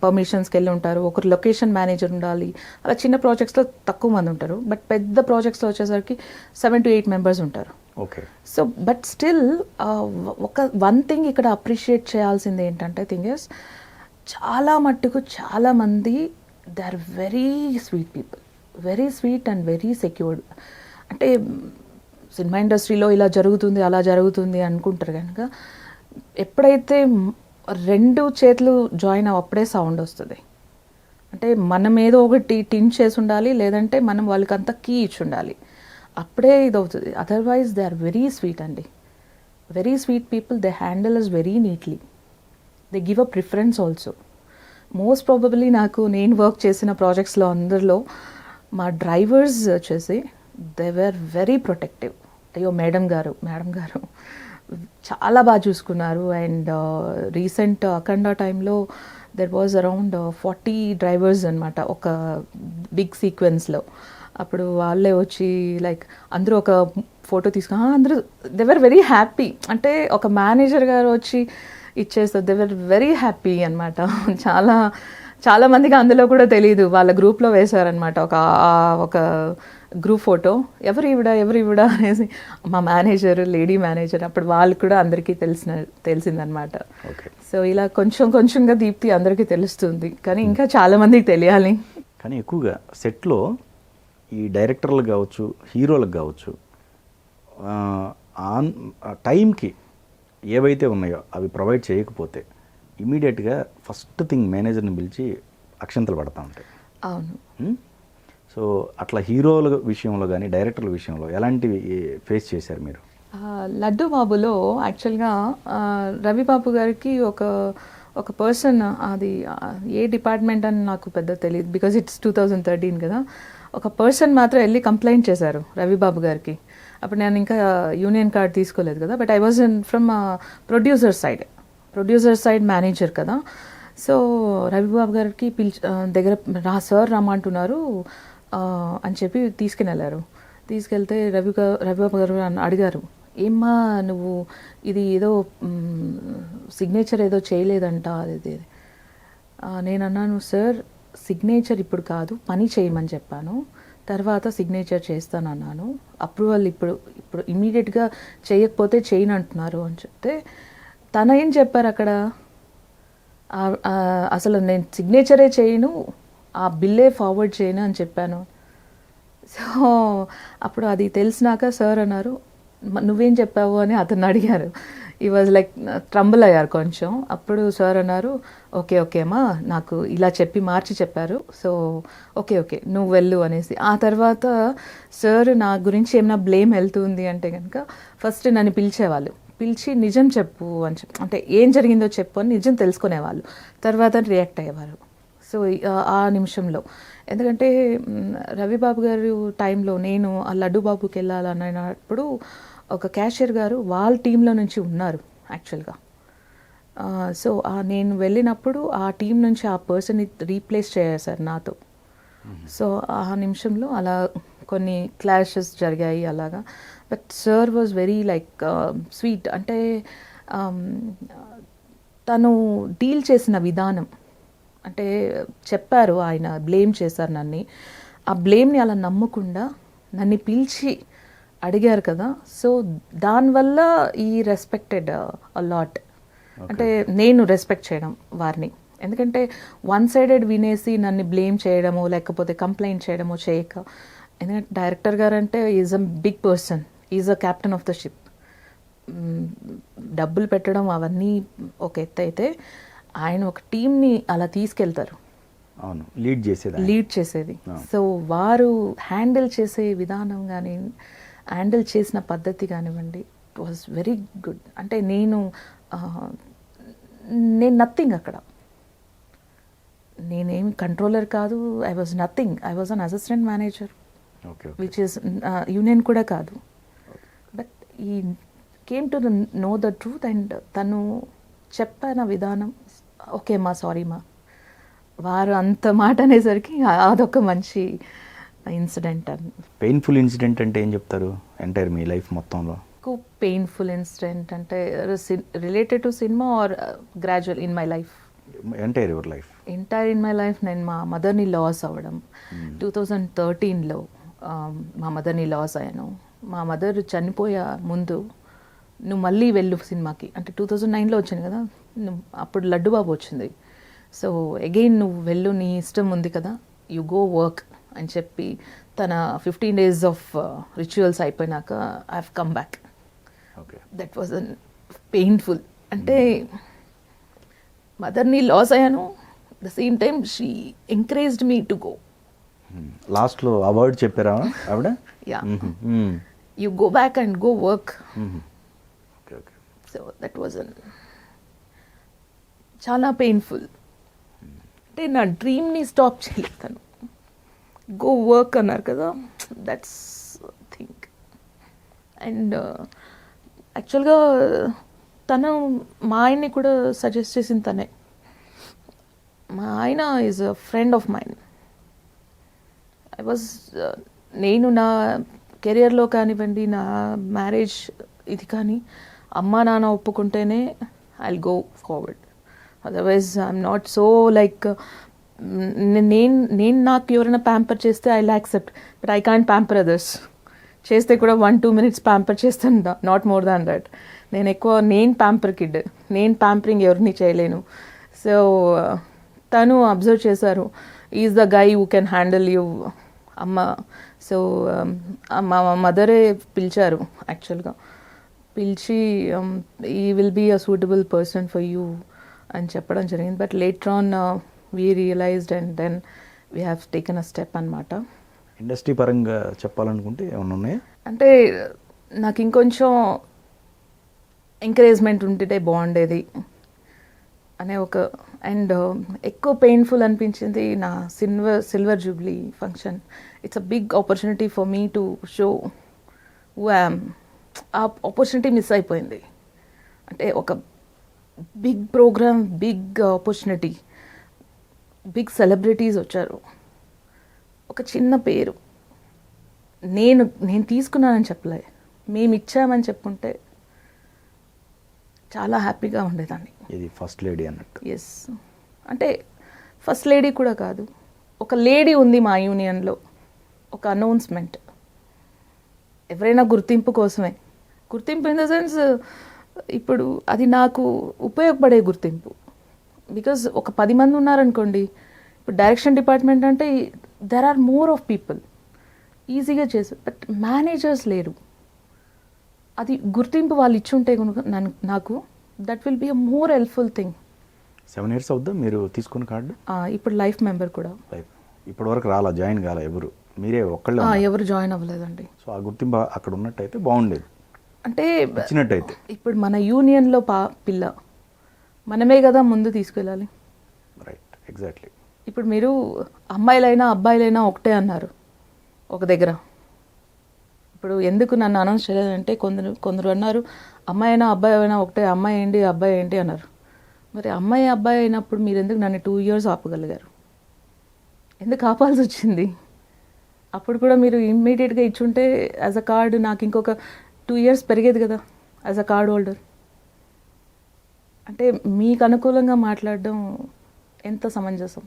పర్మిషన్స్కి వెళ్ళి ఉంటారు, ఒకరు లొకేషన్ మేనేజర్ ఉండాలి. అలా చిన్న ప్రాజెక్ట్స్లో తక్కువ మంది ఉంటారు, బట్ పెద్ద ప్రాజెక్ట్స్లో వచ్చేసరికి 7 to 8 members ఉంటారు. Okay. So but still one thing ఇక్కడ అప్రిషియేట్ చేయాల్సింది ఏంటంటే థింగ్ ఇస్, చాలా మట్టుకు చాలామంది they are very sweet people, very sweet and very secured. అంటే సినిమా ఇండస్ట్రీలో ఇలా జరుగుతుంది అలా జరుగుతుంది అనుకుంటారు కనుక, ఎప్పుడైతే 2 చేతులు జాయిన్ అప్పుడే సౌండ్ వస్తుంది. అంటే మనం ఏదో ఒకటి టిన్ చేసి ఉండాలి, లేదంటే మనం వాళ్ళకి అంతా కీ ఇచ్చి ఉండాలి, అప్పుడే ఇది అవుతుంది. Otherwise they are very sweet అండి, very sweet people. They handle us very neatly, they give a preference also. Most probably నేను వర్క్ చేసిన ప్రాజెక్ట్స్లో అందరిలో మా డ్రైవర్స్ వచ్చేసి దే వర్ వెరీ ప్రొటెక్టివ్. అయ్యో మేడం గారు చాలా బాగా చూసుకున్నారు. అండ్ రీసెంట్ అఖండ టైంలో దెర్ వాజ్ అరౌండ్ 40 డ్రైవర్స్ అనమాట ఒక బిగ్ సీక్వెన్స్లో. అప్పుడు వాళ్ళే వచ్చి లైక్ అందరూ ఒక ఫోటో తీసుకుని అందరూ దే వర్ వెరీ హ్యాపీ. అంటే ఒక మేనేజర్ గారు వచ్చి ఇచ్చేస్తారు, దే వర్ వెరీ హ్యాపీ అనమాట. చాలా మందికి అందులో కూడా తెలియదు, వాళ్ళ గ్రూప్లో వేశారనమాట ఒక గ్రూప్ ఫోటో, ఎవరు ఇవిడ అనేసి, మా మేనేజర్, లేడీ మేనేజర్. అప్పుడు వాళ్ళు కూడా అందరికీ తెలిసిందనమాట. సో ఇలా కొంచెంగా దీప్తి అందరికీ తెలుస్తుంది, కానీ ఇంకా చాలా మందికి తెలియాలి. కానీ ఎక్కువగా సెట్లో ఈ డైరెక్టర్లకు కావచ్చు, హీరోలకు కావచ్చు, టైంకి ఏవైతే ఉన్నాయో అవి ప్రొవైడ్ చేయకపోతే ఇమీడియట్గా ఫస్ట్ థింగ్ మేనేజర్ని పిలిచి అక్షంతలు పడతా ఉంటాయి. అవును. సో అట్లా హీరోల విషయంలో కానీ డైరెక్టర్ల విషయంలో ఎలాంటివి ఫేస్ చేశారు మీరు? లడ్డు బాబులో యాక్చువల్గా రవిబాబు గారికి ఒక పర్సన్, అది ఏ డిపార్ట్మెంట్ అని నాకు పెద్ద తెలియదు, బికాజ్ ఇట్స్ 2013 కదా. ఒక పర్సన్ మాత్రం వెళ్ళి కంప్లైంట్ చేశారు రవిబాబు గారికి. అప్పుడు నేను ఇంకా యూనియన్ కార్డ్ తీసుకోలేదు కదా, but I was from producer side manager కదా. సో రవిబాబు గారికి దగ్గర సార్ రమ్మంటున్నారు అని చెప్పి తీసుకుని తీసుకెళ్తే రవిబాబు గారు అడిగారు, ఏమ్మా నువ్వు ఇది ఏదో సిగ్నేచర్ ఏదో చేయలేదంట అది. నేను అన్నాను, సార్ సిగ్నేచర్ ఇప్పుడు కాదు, పని చేయమని చెప్పాను, తర్వాత సిగ్నేచర్ చేస్తానన్నాను, అప్రూవల్ ఇప్పుడు ఇమీడియట్గా చేయకపోతే చేయను అంటున్నారు అని చెప్తే, తన ఏం చెప్పారు అక్కడ, అసలు నేను సిగ్నేచరే చేయను, ఆ బిల్లే ఫార్వర్డ్ చేయను అని చెప్పాను. సో అప్పుడు అది తెలిసినాక సార్ అన్నారు, నువ్వేం చెప్పావు అని అతను అడిగారు. ఈ వాజ్ లైక్ ట్రంబుల్ అయ్యారు కొంచెం. అప్పుడు సార్ అన్నారు, ఓకే అమ్మా, నాకు ఇలా మార్చి చెప్పారు, సో ఓకే నువ్వు వెళ్ళు అనేసి. ఆ తర్వాత సార్ నా గురించి ఏమైనా బ్లేమ్ వెళ్తుంది అంటే కనుక ఫస్ట్ నన్ను పిలిచి నిజం చెప్పు అని అంటే ఏం జరిగిందో చెప్పు అని నిజం తెలుసుకునేవాళ్ళు, తర్వాత రియాక్ట్ అయ్యేవారు. సో ఆ నిమిషంలో, ఎందుకంటే రవిబాబు గారు టైంలో నేను ఆ లడ్డు బాబుకి వెళ్ళాలన్నప్పుడు ఒక క్యాషియర్ గారు వాళ్ళ టీంలో నుంచి ఉన్నారు యాక్చువల్గా. సో నేను వెళ్ళినప్పుడు ఆ టీం నుంచి ఆ పర్సన్ రీప్లేస్ చేశారు నాతో. సో ఆ నిమిషంలో అలా కొన్ని క్లాషెస్ జరిగాయి అలాగా. But sir was very like sweet. అంటే తను డీల్ చేసిన విధానం, అంటే చెప్పారు, ఆయన బ్లేమ్ చేశారు నన్ను. ఆ బ్లేమ్ని అలా నమ్మకుండా నన్ను పిలిచి అడిగారు కదా, సో దానివల్ల ఈ రెస్పెక్టెడ్ అలాట్. అంటే నేను రెస్పెక్ట్ చేయడం వారిని. ఎందుకంటే వన్ సైడెడ్ వినేసి నన్ను బ్లేమ్ చేయడమో లేకపోతే కంప్లైంట్ చేయడమో చేయక, ఎందుకంటే డైరెక్టర్ గారు అంటే is a big person, is a captain of the ship. డబ్బులు పెట్టడం అవన్నీ ఒక ఎత్తు అయితే, ఆయన ఒక టీంని అలా తీసుకెళ్తారు. అవును, లీడ్ చేసేది. సో వారు హ్యాండిల్ చేసే విధానం కానీ, హ్యాండిల్ చేసిన పద్ధతి కానివ్వండి, ఇట్ వాజ్ వెరీ గుడ్. అంటే నేను నథింగ్ అక్కడ. నేనేమి కంట్రోలర్ కాదు, I was nothing. I was an assistant manager, which is union కూడా కాదు. బట్ ఈ came to know the truth. And తను చెప్పిన విధానం, ఓకే మా, సారీ మా, వారు అంత మాట అనేసరికి అదొక మంచి ఇన్సిడెంట్. పెయిన్ఫుల్ ఇన్సిడెంట్ అంటే ఏం చెప్తారు ఎంటైర్ మీ లైఫ్ మొత్తంలో? ఎక్కువ పెయిన్ఫుల్ ఇన్సిడెంట్ అంటే related to cinema or gradual in my life? Entire your life. Entire in my life నేను మా మదర్ని లాస్ అవ్వడం. 2013లో మా మదర్ని లాస్ అయ్యాను. మా మదర్ చనిపోయే ముందు, నువ్వు మళ్ళీ వెళ్ళు సినిమాకి, అంటే 2009లో వచ్చింది కదా, అప్పుడు లడ్డు బాబు వచ్చింది. సో అగైన్ నువ్వు వెళ్ళు, నీ ఇష్టం ఉంది కదా, యు గో వర్క్ అని చెప్పి తన 15 days ఆఫ్ రిచువల్స్ అయిపోయినాక I have come back. That was an painful. అంటే మదర్ని లాస్ అయ్యాను, the same time she encouraged me to go. లాస్ట్లో అవార్డ్ చెప్పారా ఆవిడ? Yeah, you go back and go work. So that was అన్ చాలా painful. అంటే నా డ్రీమ్ని స్టాప్ చేయలేదు తను. గో వర్క్ అన్నారు కదా, దట్స్ థింక్. అండ్ యాక్చువల్గా తను మా ఆయన్ని కూడా సజెస్ట్ చేసింది తనే. మా ఆయన is a friend of mine. నేను నా కెరియర్లో కానివ్వండి, నా మ్యారేజ్ ఇది కానీ, అమ్మా నాన్న ఒప్పుకుంటేనే I will go forward. Otherwise I'm not so like, నేను నాకు ఎవరైనా ప్యాంపర్ చేస్తే I will accept, but I can't pamper others. చేస్తే కూడా 1-2 minutes ప్యాంపర్ చేస్తాను, నాట్ మోర్ దాన్ దట్. నేను ప్యాంపర్ కిడ్, నేను ప్యాంపరింగ్ ఎవరిని చేయలేను. సో తను అబ్జర్వ్ చేశారు, is the guy who can handle you అమ్మ. సో మా మదరే పిలిచారు యాక్చువల్గా, పిలిచి he will be a suitable person for you అని చెప్పడం జరిగింది. But later on we realized and then we have taken a step అనమాట. ఇండస్ట్రీ పరంగా చెప్పాలనుకుంటే ఏమైనా ఉన్నాయా? అంటే నాకు ఇంకొంచెం ఎంకరేజ్మెంట్ ఉంటే బాగుండేది అనే ఒక, అండ్ ఎక్కువ పెయిన్ఫుల్ అనిపించింది నా silver jubilee function. It's a big opportunity for me to show who I'm. ఆ ఆపర్చునిటీ మిస్ అయిపోయింది. అంటే ఒక big programme, big opportunity, big celebrities వచ్చారు, ఒక చిన్న పేరు. నేను తీసుకున్నానని చెప్పలే, మేము ఇచ్చామని చెప్పుంటే చాలా హ్యాపీగా ఉండేదాన్ని. ఇది ఫస్ట్ లేడీ అన్నట్టు. ఎస్, అంటే ఫస్ట్ లేడీ కూడా కాదు, ఒక లేడీ ఉంది మా యూనియన్లో, ఒక అనౌన్స్మెంట్. ఎవరైనా గుర్తింపు కోసమే, గుర్తింపు ఇన్ ద సెన్స్ ఇప్పుడు అది నాకు ఉపయోగపడే గుర్తింపు. బికాజ్ ఒక 10 మంది ఉన్నారనుకోండి, ఇప్పుడు డైరెక్షన్ డిపార్ట్మెంట్ అంటే there are more of people, ఈజీగా చేస్తారు. బట్ మేనేజర్స్ లేరు. అది గుర్తింపు వాళ్ళు ఇచ్చుంటే నాకు that will be a more helpful thing. 7 years అవుద్దా మీరు తీసుకున్న కార్డు? ఇప్పుడు లైఫ్ మెంబర్ కూడా. ఇప్పటి వరకు రాలా, జాయిన్ కాలా ఎవరు? మీరే ఒక్కళ్ళే? ఎవరు జాయిన్ అవ్వలేదండి. సో ఆ గుర్తింపు అక్కడ ఉన్నట్టయితే బాగుండేది, అంటే ఇచ్చినట్టయితే. ఇప్పుడు మన యూనియన్లో పిల్ల మనమే కదా ముందు తీసుకెళ్ళాలి. Right, exactly. ఇప్పుడు మీరు అమ్మాయిలైనా అబ్బాయిలైనా ఒకటే అన్నారు ఒక దగ్గర. ఇప్పుడు ఎందుకు నన్ను అనౌన్స్ చేయలేదంటే కొందరు అన్నారు అమ్మాయి అయినా అబ్బాయి అయినా ఒకటే, అమ్మాయి ఏంటి అబ్బాయి ఏంటి అన్నారు. మరి అమ్మాయి అబ్బాయి అయినప్పుడు మీరు ఎందుకు నన్ను 2 years ఆపగలిగారు? ఎందుకు ఆపాల్సి వచ్చింది? అప్పుడు కూడా మీరు ఇమ్మీడియట్గా ఇచ్చుంటే యాజ్ అ కార్డ్ నాకు ఇంకొక 2 years పెరిగేది కదా యాజ్ అ కార్డ్ హోల్డర్. అంటే మీకు అనుకూలంగా మాట్లాడడం ఎంత సమంజసం?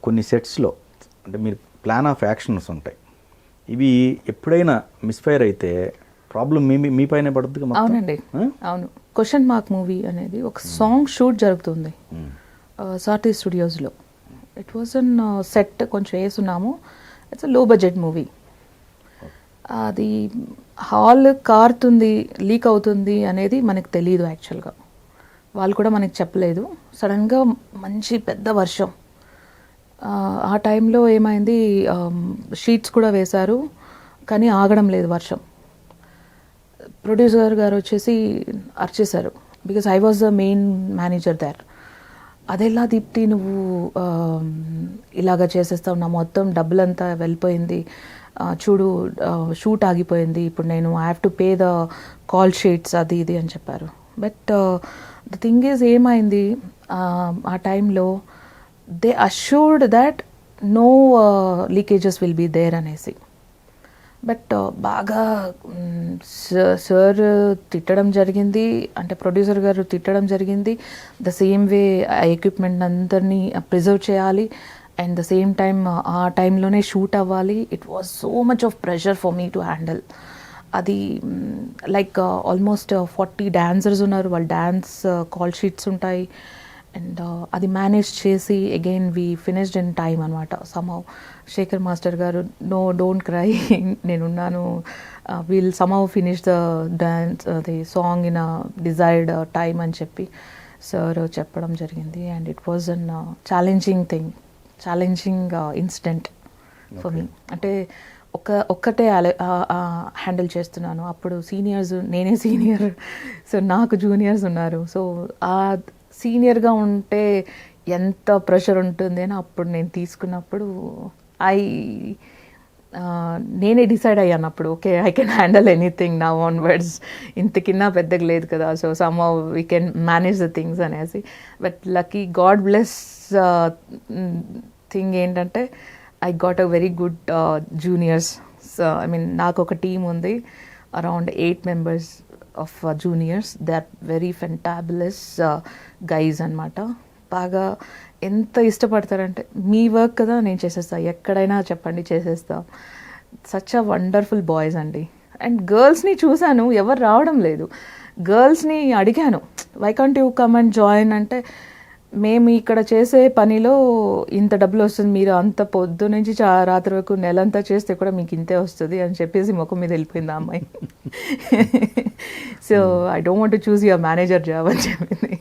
కొన్ని సెట్స్లో అంటే మీరు ప్లాన్ ఆఫ్ యాక్షన్స్ ఉంటాయి, ఇవి ఎప్పుడైనా మిస్ఫైర్ అయితే ప్రాబ్లం మీ పైన పడుతుంది. అవునండి, అవును. క్వశ్చన్ మార్క్ మూవీ అనేది ఒక సాంగ్ షూట్ జరుగుతుంది సాటి స్టూడియోస్లో. ఇట్ వాజ్ అన్ సెట్ కొంచెం వేసున్నాము. ఇట్స్ లో బడ్జెట్ మూవీ. అది హాల్ కారుతుంది, లీక్ అవుతుంది అనేది మనకు తెలియదు. యాక్చువల్గా వాళ్ళు కూడా మనకి చెప్పలేదు. సడన్గా మంచి పెద్ద వర్షం. ఆ టైంలో ఏమైంది, షీట్స్ కూడా వేశారు కానీ ఆగడం లేదు వర్షం. ప్రొడ్యూసర్ గారు వచ్చేసి అర్చేశారు, because I was the main manager there. అదెలా దీప్తి నువ్వు ఇలాగ చేసేస్తావు, నా మొత్తం డబ్బులంతా వెళ్ళిపోయింది, చూడు షూట్ ఆగిపోయింది, ఇప్పుడు నేను I have to pay the call sheets అది ఇది అని చెప్పారు. బట్ ద థింగ్ ఈజ్ ఏమైంది, ఆ టైంలో they assured that no leakages will be there అనేసి. బట్ బాగా సార్ తిట్టడం జరిగింది, అంటే ప్రొడ్యూసర్ గారు తిట్టడం జరిగింది. ద సేమ్ వే ఆ ఎక్విప్మెంట్ అందరినీ ప్రిజర్వ్ చేయాలి అండ్ ద సేమ్ టైమ్ ఆ టైంలోనే షూట్ అవ్వాలి. It was so much of pressure for me to handle. అది లైక్ ఆల్మోస్ట్ 40 డాన్సర్స్ ఉన్నారు, వాళ్ళ డ్యాన్స్ కాల్ షీట్స్ ఉంటాయి. అండ్ అది మేనేజ్ చేసి again we finished in time అనమాట. సమ్హౌ శేఖర్ మాస్టర్ గారు, నో డోంట్ క్రై, నేనున్నాను, we'll somehow finish the dance the song in a desired time అని చెప్పి సార్ చెప్పడం జరిగింది. And it was an challenging thing, challenging incident for me. అంటే ఒక్కటే handle చేస్తున్నాను. అప్పుడు సీనియర్స్, నేనే సీనియర్, సో నాకు జూనియర్స్ ఉన్నారు. సో ఆ సీనియర్గా ఉంటే ఎంత ప్రెషర్ ఉంటుంది అని అప్పుడు నేను తీసుకున్నప్పుడు నేనే డిసైడ్ అయ్యాను అప్పుడు, okay I can handle anything now onwards. ఇంతకిన్నా పెద్దగా లేదు కదా, so somehow we can manage the things అనేసి. But lucky, god bless thing ఏంటంటే I got a very good juniors. So I mean నాకు ఒక టీమ్ ఉంది, around 8 members of juniors. They are very fantabulous guys అనమాట. బాగా ఎంత ఇష్టపడతారంటే, మీ work కదా నేను చేసేస్తా, ఎక్కడైనా చెప్పండి చేసేస్తా. సచ్ అ వండర్ఫుల్ బాయ్స్ అండి. అండ్ గర్ల్స్ని చూశాను, ఎవరు రావడం లేదు. గర్ల్స్ని అడిగాను, why can't you come and join అంటే, మేము ఇక్కడ చేసే పనిలో ఇంత డబ్బులు వస్తుంది, మీరు అంత పొద్దు నుంచి రాత్రి వరకు నెలంతా చేస్తే కూడా మీకు ఇంతే వస్తుంది అని చెప్పేసి ముఖం మీద వెళ్ళిపోయింది ఆ అమ్మాయి. So I don't want to choose your manager job అని చెప్పింది.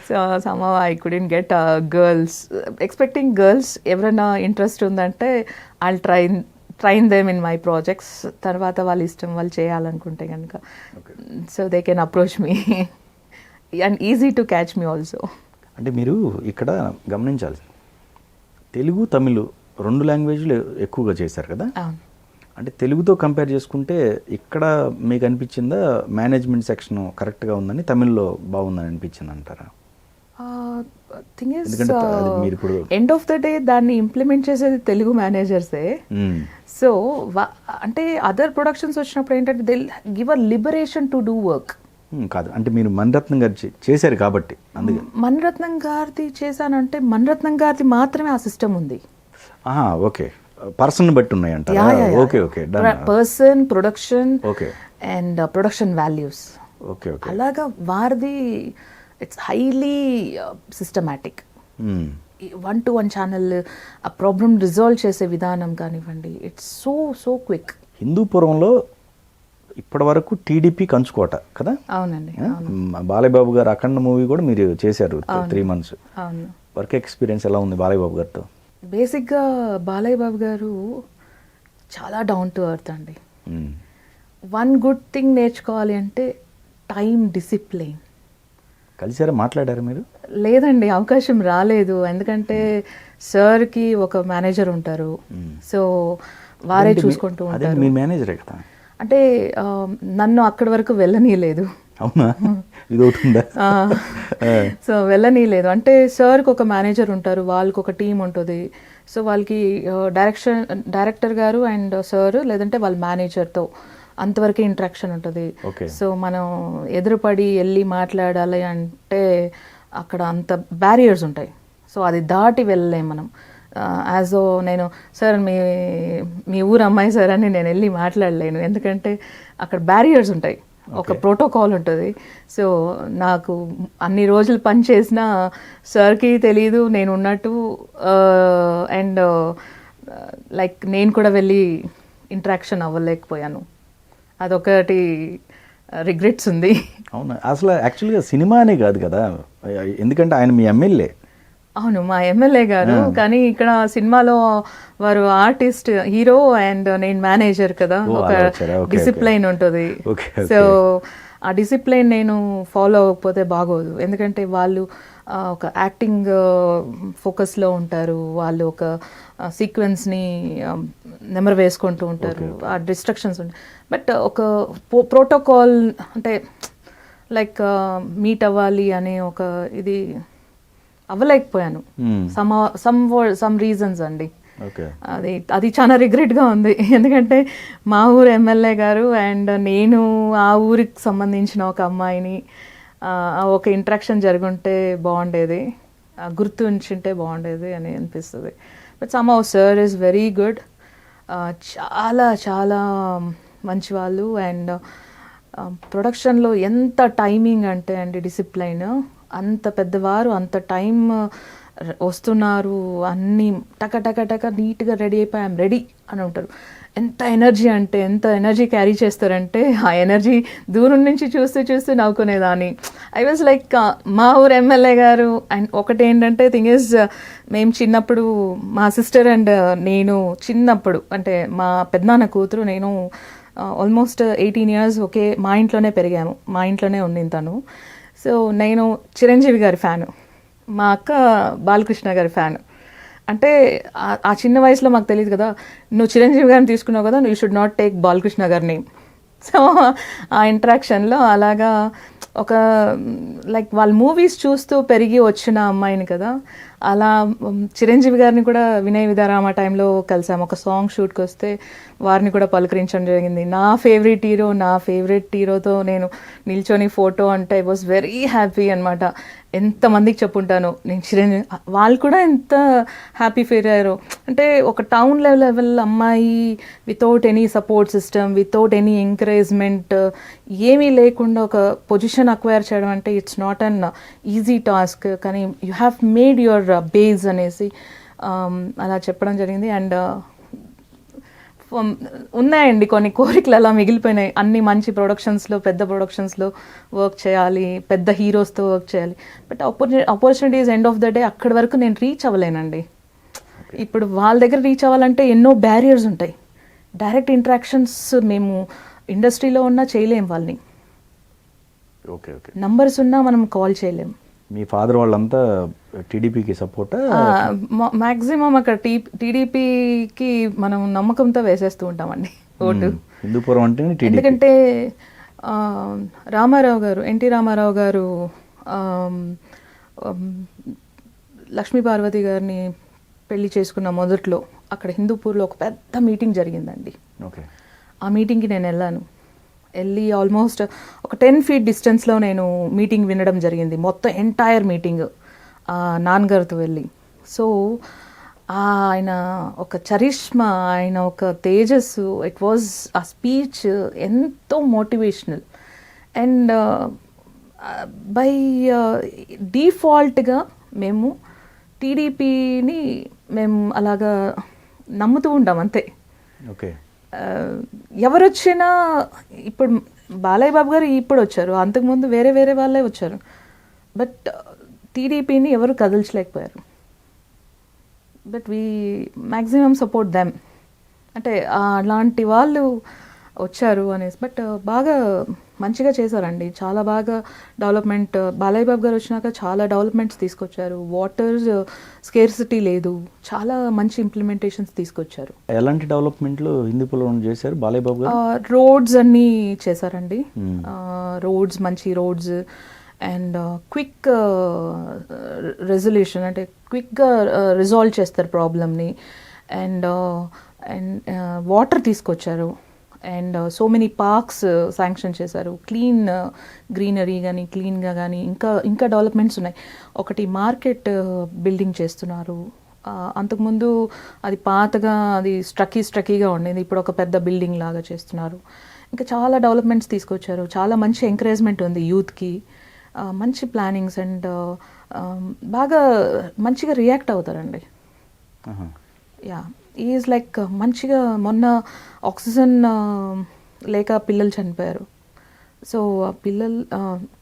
So somehow I couldn't get girls, expecting girls. ఎవరైనా ఇంట్రెస్ట్ ఉందంటే I train them in my projects. తర్వాత వాళ్ళ ఇష్టం, వాళ్ళు చేయాలనుకుంటే కనుక so they can approach me and easy to catch me also. అంటే మీరు ఇక్కడ గమనించాలి, తెలుగు తమిళ్ 2 లాంగ్వేజ్లు ఎక్కువగా చేశారు కదా. అంటే తెలుగుతో కంపేర్ చేసుకుంటే ఇక్కడ మీకు అనిపించిందా మేనేజ్మెంట్ సెక్షన్ కరెక్ట్గా ఉందని, తమిళ్లో బాగుందని అనిపించింది అంటారా? Thing is end of the day దాన్ని ఇంప్లిమెంట్ చేసేది తెలుగు మేనేజర్సే. సో అంటే అదర్ ప్రొడక్షన్స్ వచ్చినప్పుడు ఏంటంటే they give a liberation to do work. కాదు, అంటే మీరు మణిరత్నం గారు చేశారు కాబట్టి అందుకే. మణిరత్నం గారిది చేశానంటే మణిరత్నం గారిది మాత్రమే ఆ సిస్టమ్ ఉంది. ఓకే, పర్సన్ బట్టి ఉన్నాయంట. Okay okay, person, production okay and production values. Okay okay, అలాగా వారిది it's highly systematic. 1-to-1 channel ఆ ప్రాబ్లమ్ రిజాల్వ్ చేసే విధానం కానివ్వండి, ఇట్స్ సో సో క్విక్. హిందూపురంలో ఇప్పటి వరకు టీడీపీ కంచుకోట కదా. అవునండి. బాలయ్య బాబు గారు అఖండ మూవీ కూడా మీరు చేశారు 3 months. వర్క్ ఎక్స్పీరియన్స్ ఎలా ఉంది బాలయ్య బాబు గారితో? బేసిక్గా బాలయ్య బాబు గారు చాలా డౌన్ టు ఎర్త్ అండి. వన్ గుడ్ థింగ్ నేర్చుకోవాలి అంటే టైం డిసిప్లిన్. కలిసారా, మాట్లాడారా మీరు? లేదండి, అవకాశం రాలేదు. ఎందుకంటే సార్కి ఒక మేనేజర్ ఉంటారు, సో వారే చూసుకుంటూ ఉంటారు. మీ మేనేజరే కదా. అంటే నన్ను అక్కడి వరకు వెళ్ళనీయలేదు. అవునా, ఇది ఒకటి ఉందా? సో వెళ్ళనీయలేదు. అంటే సార్కి ఒక మేనేజర్ ఉంటారు, వాళ్ళకి ఒక టీం ఉంటుంది. సో వాళ్ళకి డైరెక్టర్ గారు అండ్ సార్ లేదంటే వాళ్ళ మేనేజర్తో అంతవరకే ఇంట్రాక్షన్ ఉంటుంది. Okay. సో మనం ఎదురుపడి వెళ్ళి మాట్లాడాలి అంటే అక్కడ అంత బ్యారియర్స్ ఉంటాయి. సో అది దాటి వెళ్ళలేం మనం. యాజ్ ఓ నేను సార్ మీ ఊరు అమ్మాయి సార్ అని నేను వెళ్ళి మాట్లాడలేను, ఎందుకంటే అక్కడ బ్యారియర్స్ ఉంటాయి, ఒక ప్రోటోకాల్ ఉంటుంది. సో నాకు అన్ని రోజులు పని చేసిన సార్కి తెలీదు నేను ఉన్నట్టు. అండ్ లైక్ నేను కూడా వెళ్ళి ఇంట్రాక్షన్ అవ్వలేకపోయాను, అదొకటి రిగ్రెట్స్ ఉంది. అవునా, అసలు యాక్చువల్గా సినిమానే కాదు కదా, ఎందుకంటే ఆయన మీ ఎమ్మెల్యే. అవును, మా ఎమ్మెల్యే గారు. కానీ ఇక్కడ సినిమాలో వారు ఆర్టిస్ట్, హీరో అండ్ నేను మేనేజర్ కదా, ఓ, ఒక అలా వచ్చారా? ఓకే, డిసిప్లైన్ ఉంటుంది. Okay, okay. సో ఆ డిసిప్లైన్ నేను ఫాలో అవ్వకపోతే బాగోదు, ఎందుకంటే వాళ్ళు ఒక యాక్టింగ్ ఫోకస్లో ఉంటారు, వాళ్ళు ఒక సీక్వెన్స్ని నెమరు వేసుకుంటూ ఉంటారు, ఆ డిస్ట్రక్షన్స్ ఉంటాయి. బట్ ఒక ప్రోటోకాల్ అంటే లైక్ మీట్ అవ్వాలి అనే ఒక ఇది అవ్వలేకపోయాను, సమ్ రీజన్స్ అండి. ఓకే, అది చాలా రిగ్రెట్గా ఉంది, ఎందుకంటే మా ఊరు ఎమ్మెల్యే గారు అండ్ నేను ఆ ఊరికి సంబంధించిన ఒక అమ్మాయిని ఒక ఇంట్రాక్షన్ జరుగుంటే బాగుండేది, గుర్తు ఉంచుంటే బాగుండేది అని అనిపిస్తుంది. But somehow sir is very good, చాలా చాలా మంచి వాళ్ళు. అండ్ ప్రొడక్షన్లో ఎంత టైమింగ్ అంటే అండి డిసిప్లైన్, అంత పెద్దవారు అంత టైం వస్తున్నారు, అన్నీ టక టక టక నీట్గా రెడీ అయిపోయి ఐఎమ్ రెడీ అని ఉంటారు. ఎంత ఎనర్జీ అంటే ఎంత ఎనర్జీ క్యారీ చేస్తారంటే ఆ ఎనర్జీ దూరం నుంచి చూస్తూ చూస్తూ నవ్వుకునేదాన్ని. ఐ వాజ్ లైక్ మా ఊరు ఎమ్మెల్యే గారు. అండ్ ఒకటి ఏంటంటే థింగ్ ఈజ్, మేము చిన్నప్పుడు మా సిస్టర్ అండ్ నేను చిన్నప్పుడు అంటే మా పెద్దనాన్న కూతురు నేను ఆల్మోస్ట్ 18 years ఒకే మా ఇంట్లోనే పెరిగాము, మా ఇంట్లోనే ఉండింది తను. సో నేను చిరంజీవి గారి ఫ్యాను, మా అక్క బాలకృష్ణ గారి ఫ్యాన్. అంటే ఆ చిన్న వయసులో మాకు తెలియదు కదా, నువ్వు చిరంజీవి గారిని తీసుకున్నావు కదా, you should not take Balakrishna గారి నేమ్. సో ఆ ఇంట్రాక్షన్లో అలాగా ఒక లైక్ వాళ్ళ మూవీస్ చూస్తూ పెరిగి వచ్చిన అమ్మాయిని కదా, అలా చిరంజీవి గారిని కూడా వినయ విధారామ టైంలో కలిసాము, ఒక సాంగ్ షూట్కి వస్తే వారిని కూడా పలకరించడం జరిగింది. నా ఫేవరెట్ హీరోతో నేను నిల్చొని ఫోటో అంటే ఐ వాజ్ వెరీ హ్యాపీ అనమాట. ఎంతమందికి చెప్పుంటాను నేను చిరంజీవి, వాళ్ళు కూడా ఎంత హ్యాపీ ఫీల్ అయ్యారు. అంటే ఒక టౌన్ లెవెల్ అమ్మాయి without any support system, without any encouragement, ఏమీ లేకుండా ఒక పొజిషన్ అక్వైర్ చేయడం అంటే it's not an easy task. కానీ you have made your base అనేసి అలా చెప్పడం జరిగింది. అండ్ ఉన్నాయండి కొన్ని కోరికలు అలా మిగిలిపోయినాయి, అన్ని మంచి ప్రొడక్షన్స్లో పెద్ద ప్రొడక్షన్స్లో వర్క్ చేయాలి, పెద్ద హీరోస్తో వర్క్ చేయాలి. But opportunities end of the day అక్కడి వరకు నేను రీచ్ అవ్వలేనండి. ఇప్పుడు వాళ్ళ దగ్గర రీచ్ అవ్వాలంటే ఎన్నో బ్యారియర్స్ ఉంటాయి, డైరెక్ట్ ఇంట్రాక్షన్స్ మేము ఇండస్ట్రీలో ఉన్నా చేయలేం వాళ్ళని, ఓకే, ఓకే. నంబర్స్ ఉన్నా మనం కాల్ చేయలేం. మీ ఫాదర్ వాళ్ళంతా టీడీపీకి సపోర్ట్? మ్యాక్సిమం అక్కడ టీడీపీకి మనం నమ్మకంతో వేసేస్తూ ఉంటామండి ఓటు. హిందూపురం అంటే ఎందుకంటే రామారావు గారు, ఎన్టీ రామారావు గారు లక్ష్మీ పార్వతి గారిని పెళ్లి చేసుకున్న మొదట్లో అక్కడ హిందూపూర్లో ఒక పెద్ద మీటింగ్ జరిగిందండి. ఓకే, ఆ మీటింగ్కి నేను వెళ్ళి ఆల్మోస్ట్ ఒక 10 feet డిస్టెన్స్లో నేను మీటింగ్ వినడం జరిగింది, మొత్తం ఎంటైర్ మీటింగ్ నాన్నగారితో వెళ్ళి. సో ఆయన ఒక చరిష్మా, ఆయన ఒక తేజస్సు, ఇట్ వాజ్ ఆ స్పీచ్ ఎంతో మోటివేషనల్. అండ్ బై డిఫాల్ట్గా మేము టీడీపీని మేము అలాగా నమ్ముతూ ఉంటాం అంతే. ఓకే, ఎవరు వచ్చినా, ఇప్పుడు బాలయ్య బాబు గారు ఇప్పుడు వచ్చారు, అంతకుముందు వేరే వేరే వాళ్ళే వచ్చారు, బట్ టీడీపీని ఎవరు కదల్చలేకపోయారు. But we maximum support them, అంటే అలాంటి వాళ్ళు వచ్చారు అనేసి. బట్ బాగా మంచిగా చేశారండి, చాలా బాగా డెవలప్మెంట్. బాలయ్య బాబు గారు వచ్చినాక చాలా డెవలప్మెంట్స్ తీసుకొచ్చారు. వాటర్ స్కేర్సిటీ లేదు, చాలా మంచి ఇంప్లిమెంటేషన్స్ తీసుకొచ్చారు. ఎలాంటి డెవలప్మెంట్లు హిందూపురం చేశారు బాలయ్య బాబు గారు? రోడ్స్ అన్నీ చేశారండి. రోడ్స్, మంచి రోడ్స్ అండ్ క్విక్ రెజల్యూషన్, అంటే క్విక్గా రిజాల్వ్ చేస్తారు ప్రాబ్లమ్ని. అండ్ వాటర్ తీసుకొచ్చారు. And so many parks sanction చేశారు. క్లీన్ గ్రీనరీ కానీ, క్లీన్గా కానీ ఇంకా డెవలప్మెంట్స్ ఉన్నాయి. ఒకటి మార్కెట్ బిల్డింగ్ చేస్తున్నారు. అంతకుముందు అది పాతగా, అది స్ట్రకీగా ఉండేది, ఇప్పుడు ఒక పెద్ద బిల్డింగ్ లాగా చేస్తున్నారు. ఇంకా చాలా డెవలప్మెంట్స్ తీసుకొచ్చారు. చాలా మంచి ఎంకరేజ్మెంట్ ఉంది యూత్కి. మంచి ప్లానింగ్స్ అండ్ బాగా మంచిగా రియాక్ట్ అవుతారండి. యా, ఈజ్ లైక్ మంచిగా. మొన్న ఆక్సిజన్ లేక పిల్లలు చనిపోయారు. సో పిల్లలు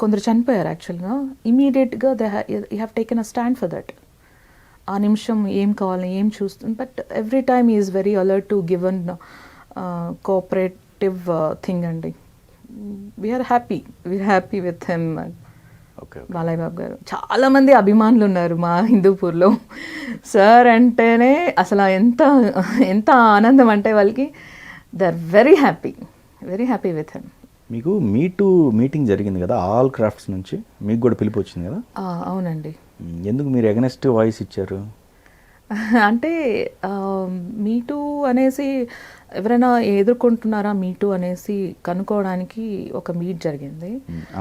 కొందరు చనిపోయారు యాక్చువల్గా. ఇమీడియట్గా you have taken a stand for that. ఆ నిమిషం ఏం కావాలి, ఏం చూస్తుంది. But every time is very alert to given cooperative thing అండి. We're happy with him. Okay. Balayya Babu గారు చాలా మంది అభిమానులు ఉన్నారు మా హిందూపూర్లో. సార్ అంటేనే అసలు ఎంత ఆనందం అంటే వాళ్ళకి. They are very happy with him. మీకు మీటూ మీటింగ్ జరిగింది కదా, ఆల్ క్రాఫ్ట్స్ నుంచి మీకు కూడా పిలుపు వచ్చింది కదా? అవునండి. ఎందుకు మీరు ఎగనెస్ట్ వాయిస్ ఇచ్చారు? అంటే మీటూ అనేసి ఎవరైనా ఎదుర్కొంటున్నారా మీటూ అనేసి కనుక్కోవడానికి ఒక మీట్ జరిగింది.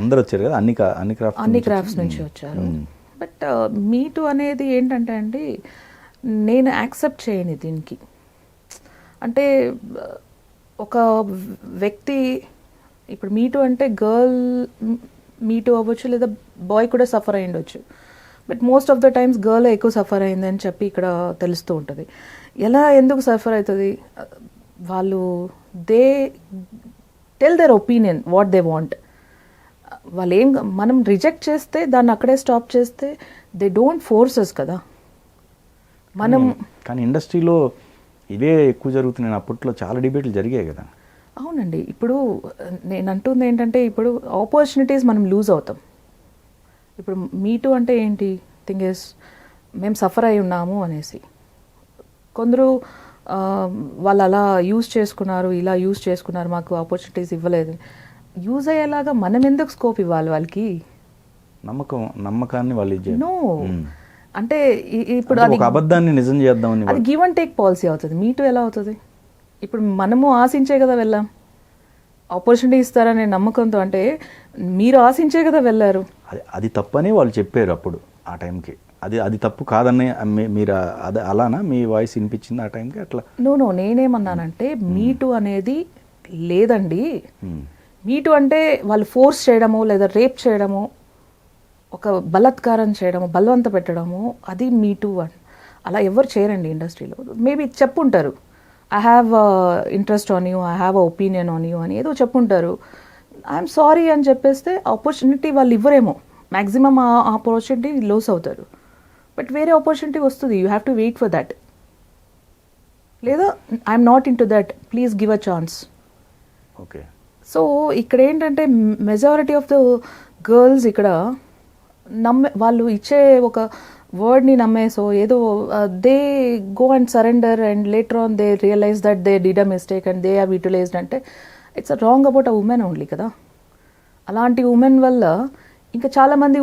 అందరు వచ్చారు కదా, అన్ని క్రాఫ్ట్స్ నుంచి వచ్చారు. బట్ మీటూ అనేది ఏంటంటే అండి, నేను యాక్సెప్ట్ చేయని దీనికి. అంటే ఒక వ్యక్తి, ఇప్పుడు మీటూ అంటే గర్ల్ మీటూ అవ్వచ్చు, లేదా బాయ్ కూడా సఫర్ అయ్యి ఉండొచ్చు. But most of the times girl ఎక్కువ సఫర్ అయిందని చెప్పి ఇక్కడ తెలుస్తూ ఉంటుంది. ఎందుకు సఫర్ అవుతుంది? వాళ్ళు they tell there opinion what they want. మనం రిజెక్ట్ చేస్తే దాన్ని అక్కడే స్టాప్ చేస్తే దే డోంట్ ఫోర్సెస్ కదా. కానీ ఇండస్ట్రీలో ఇవే ఎక్కువ జరుగుతున్నాయి. అప్పట్లో చాలా డిబేట్లు జరిగాయి కదా. అవునండి. ఇప్పుడు నేను అంటుంది ఏంటంటే, ఇప్పుడు ఆపర్చునిటీస్ మనం లూజ్ అవుతాం. ఇప్పుడు మీటూ అంటే ఏంటి? థింగ్ ఇస్, మేము సఫర్ అయి ఉన్నాము అనేసి కొందరు వాళ్ళు అలా యూజ్ చేసుకున్నారు, ఇలా యూజ్ చేసుకున్నారు, మాకు ఆపర్చునిటీస్ ఇవ్వలేదు. యూజ్ అయ్యేలాగా మనం ఎందుకు స్కోప్ ఇవ్వాలి వాళ్ళకి? నమ్మకాన్ని వాళ్ళు నో. అంటే ఇప్పుడు ఒక అబద్ధాన్ని నిజం చేద్దామని, అది గివ్ అండ్ టేక్ పాలసీ అవుతుంది. మీటూ ఎలా అవుతుంది? ఇప్పుడు మనము ఆశించే కదా వెళ్ళాం, ఆపర్చునిటీ ఇస్తారనే నమ్మకంతో. అంటే మీరు ఆశించే కదా వెళ్ళారు. అది తప్పని వాళ్ళు చెప్పారు అప్పుడు ఆ టైంకి. అది తప్పు కాదని మీరు అలానా మీ వాయిస్ వినిపించింది ఆ టైంకి? అట్లా నో, నేనేమన్నానంటే మీటూ అనేది లేదండి. మీటూ అంటే వాళ్ళు ఫోర్స్ చేయడము, లేదా రేప్ చేయడము, ఒక బలాత్కారం చేయడము, బలవంత పెట్టడము, అది మీటూ అని. అలా ఎవరు చేయరండి ఇండస్ట్రీలో. మేబీ చెప్పుంటారు, I have interest on you, I have a opinion on you అని ఏదో చెప్పుంటారు. ఐఎమ్ సారీ అని చెప్పేస్తే ఆపర్చునిటీ వాళ్ళు ఇవ్వరేమో. మ్యాక్సిమం ఆ ఆపర్చునిటీ లోస్ అవుతారు. బట్ వేరే ఆపర్చునిటీ వస్తుంది. You have to wait for that. లేదా I'm not in to that, please give a chance. Okay. So ఇక్కడ ఏంటంటే మెజారిటీ ఆఫ్ ద గర్ల్స్ ఇక్కడ వాళ్ళు ఇచ్చే ఒక వర్డ్ని నమ్మేసో ఏదో they go and surrender and later on they realize that they did a mistake and they have utilized. అంటే it's a wrong about a women only కదా. అలాంటి ఉమెన్ వల్ల ఇంకా చాలామంది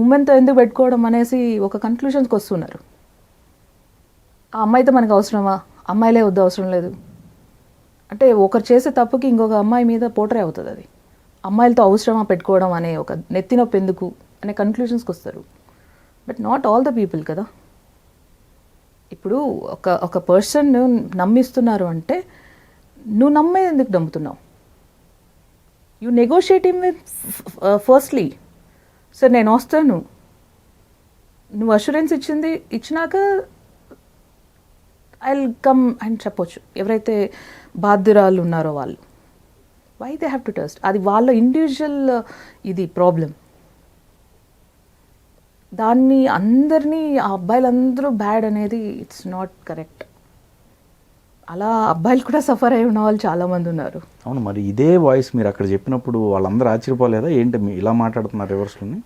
ఉమెన్తో ఎందుకు పెట్టుకోవడం అనేసి ఒక కన్క్లూషన్స్కి వస్తున్నారు. ఆ అమ్మాయితో మనకు అవసరమా, అమ్మాయిలే వద్దు, అవసరం లేదు అంటే ఒకరు చేసే తప్పుకి ఇంకొక అమ్మాయి మీద పోట్రే అవుతుంది. అది అమ్మాయిలతో అవసరమా పెట్టుకోవడం అనే ఒక నెత్తినొప్పి ఎందుకు అనే కన్క్లూషన్స్కి వస్తారు. But not all the people కదా. ఇప్పుడు ఒక పర్సన్ నమ్మిస్తున్నారు అంటే నువ్వు నమ్మేది ఎందుకు నమ్ముతున్నావు? యూ నెగోషియేట్ హిమ్ విత్ ఫస్ట్లీ, సార్ నేను వస్తాను, నువ్వు అష్యూరెన్స్ ఇచ్చినాక ఐ విల్ కమ్ అని చెప్పొచ్చు. ఎవరైతే బాధ్యురాలు ఉన్నారో వాళ్ళు, why they have to trust? అది వాళ్ళ ఇండివిజువల్ ఇది ప్రాబ్లం. దాన్ని అందరినీ ఆ అబ్బాయిలందరూ బ్యాడ్ అనేది ఇట్స్ నాట్ కరెక్ట్. అలా అబ్బాయిలు కూడా సఫర్ అయి ఉన్న వాళ్ళు చాలామంది ఉన్నారు. అవును, మరి ఇదే వాయిస్ మీరు అక్కడ చెప్పినప్పుడు వాళ్ళందరూ ఆశ్చర్యపోలేదా ఏంటి మీ ఇలా మాట్లాడుతున్నారు రివర్స్లోని?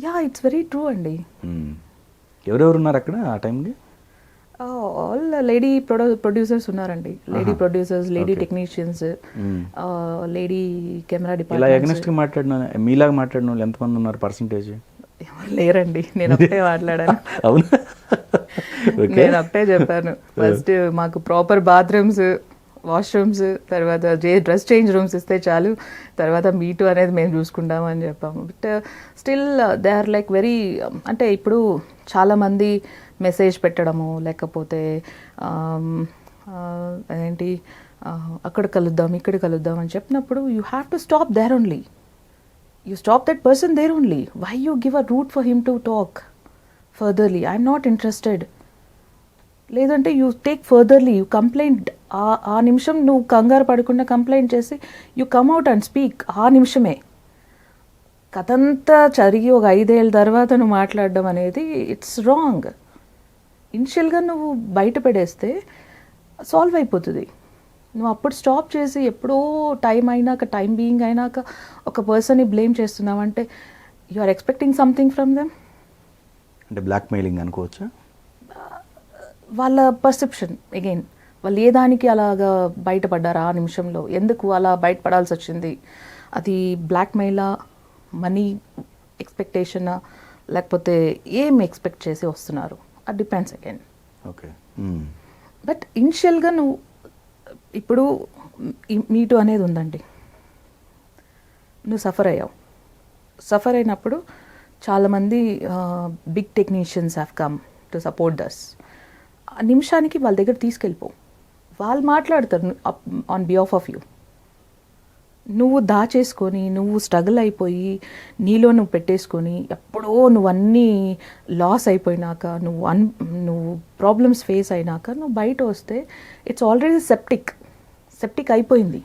యా, ఇట్స్ వెరీ ట్రూ అండి. ఎవరెవరు ఉన్నారు అక్కడ ఆ టైంకి? ఆల్ లేడీ ప్రొడ్యూసర్స్ ఉన్నారండి. Lady producers, lady technicians, lady camera ఇలా డిపార్ట్మెంట్. ఎగ్నెస్ట్గా మాట్లాడిన మీలాగా మాట్లాడిన వాళ్ళు ఎంతమంది ఉన్నారు పర్సంటేజ్? ఎవరు లేరండి, నేను ఒకటే మాట్లాడాను. అవునా? ఓకే. నేను ఒకటే చెప్పాను, ఫస్ట్ మాకు ప్రాపర్ బాత్రూమ్స్, వాష్రూమ్స్, తర్వాత డ్రెస్ చేంజ్ రూమ్స్ ఇస్తే చాలు, తర్వాత మీటు అనేది మేము చూసుకుంటామని చెప్పాము. But still they are like very, అంటే ఇప్పుడు చాలామంది మెసేజ్ పెట్టడము, లేకపోతే ఏంటి అక్కడ కలుద్దాం ఇక్కడ కలుద్దాం అని చెప్పినప్పుడు you have to stop there only. You stop that person there only. Why you give a route for him to talk furtherly? I'm not interested. లేదంటే you take furtherly, you complaint. ఆ నిమిషం నువ్వు కంగారు పడకుండా కంప్లైంట్ చేసి you come out and speak. ఆ నిమిషమే. కథంతా జరిగి ఒక 5 ఏళ్ళ తర్వాత నువ్వు మాట్లాడడం అనేది ఇట్స్ రాంగ్. ఇనిషియల్గా నువ్వు బయట పడేస్తే సాల్వ్ అయిపోతుంది. నువ్వు అప్పుడు స్టాప్ చేసి ఎప్పుడో టైం అయినాక, టైం బీయింగ్ అయినాక ఒక పర్సన్ని బ్లేమ్ చేస్తున్నావంటే you are expecting something from them. అంటే బ్లాక్ మెయిలింగ్ అనుకోవచ్చా? వాళ్ళ పర్సెప్షన్ అగైన్, వాళ్ళు ఏ దానికి అలాగా బయటపడ్డారు ఆ నిమిషంలో, ఎందుకు అలా బయటపడాల్సి వచ్చింది, అది బ్లాక్ మెయిలా, మనీ ఎక్స్పెక్టేషనా, లేకపోతే ఏం ఎక్స్పెక్ట్ చేసి వస్తున్నారు, అది డిపెండ్స్ అగైన్. ఓకే. బట్ ఇనిషియల్గా నువ్వు ఇప్పుడు మీటు అనేది ఉందండి, నువ్వు సఫర్ అయ్యావు. సఫర్ అయినప్పుడు చాలామంది big technicians have come to support this. ఆ నిమిషానికి వాళ్ళ దగ్గర తీసుకెళ్ళిపో, వాళ్ళు మాట్లాడతారు ఆన్ బిహాఫ్ ఆఫ్ యూ. నువ్వు దాచేసుకొని, నువ్వు స్ట్రగుల్ అయిపోయి, నీలో నువ్వు పెట్టేసుకొని, ఎప్పుడో నువ్వు అన్నీ లాస్ అయిపోయినాక, నువ్వు ప్రాబ్లమ్స్ ఫేస్ అయినాక నువ్వు బయట వస్తే ఇట్స్ ఆల్రెడీ సెప్టిక్ అయిపోయింది.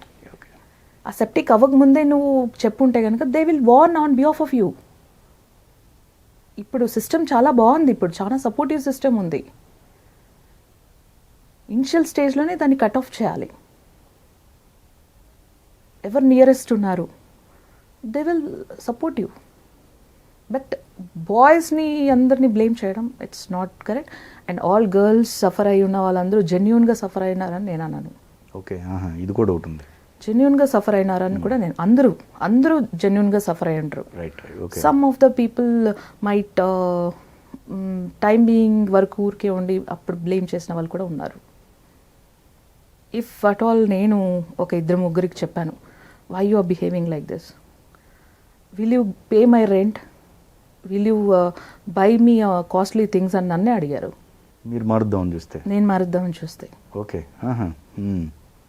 ఆ సెప్టిక్ అవ్వకముందే నువ్వు చెప్పుంటే కనుక they will warn on behalf of you. ఇప్పుడు సిస్టమ్ చాలా బాగుంది, ఇప్పుడు చాలా సపోర్టివ్ సిస్టమ్ ఉంది. ఇనిషియల్ స్టేజ్లోనే దాన్ని కట్ ఆఫ్ చేయాలి. ఎవరు నియరెస్ట్ ఉన్నారు, they will support you. But బాయ్స్ని అందరినీ బ్లేమ్ చేయడం it's not correct. And all girls suffer అయి ఉన్న వాళ్ళందరూ జెన్యూన్గా సఫర్ అయినారని నేను అన్నాను. ఓకే, ఇది కూడా ఒకటి ఉంది. జెన్యూన్గా సఫర్ అయినారని కూడా నేను, అందరూ జెన్యూన్గా సఫర్ అయి ఉంటారు. Some of the people might time being వరకు ఊరికే ఉండి అప్పుడు బ్లేమ్ చేసిన వాళ్ళు కూడా ఉన్నారు. ఇఫ్ అట్ ఆల్ నేను ఒక 2-3 చెప్పాను, why you are behaving like this, will you pay my rent, will you buy me costly things అని నన్నే అడిగారు. మీరు మారుద్దామని చూస్తే, నేను మారుద్దామని చూస్తే, okay,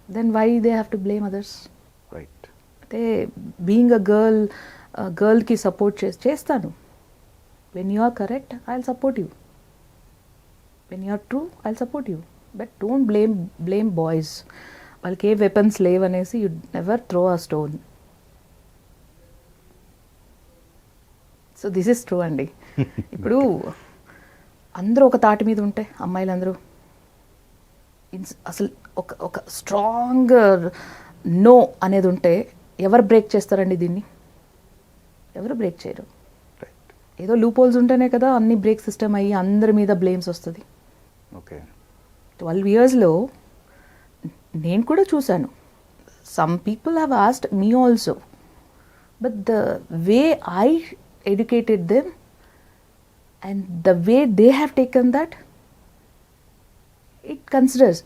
then why they have to blame others? Right. అంటే బీయింగ్ అ గర్ల్కి సపోర్ట్ చేస్తాను. when you are correct I'll support you, when you are true I'll support you, but don't blame boys. వాళ్ళకి ఏ వెపన్స్ లేవనేసి you never throw a stone. So this is true అండి. ఇప్పుడు అందరూ ఒక తాటి మీద ఉంటే, అమ్మాయిలందరూ అసలు ఒక స్ట్రాంగ్ నో అనేది ఉంటే ఎవరు బ్రేక్ చేస్తారండి దీన్ని? ఎవరు బ్రేక్ చేయరు. ఏదో లూప్ హోల్స్ ఉంటేనే కదా అన్ని బ్రేక్ సిస్టమ్ అయ్యి అందరి మీద బ్లేమ్స్ వస్తుంది. ఓకే, 12 yearsలో నేను కూడా చూశాను. Some people have asked me also, but the way I educated them and the way they have taken that,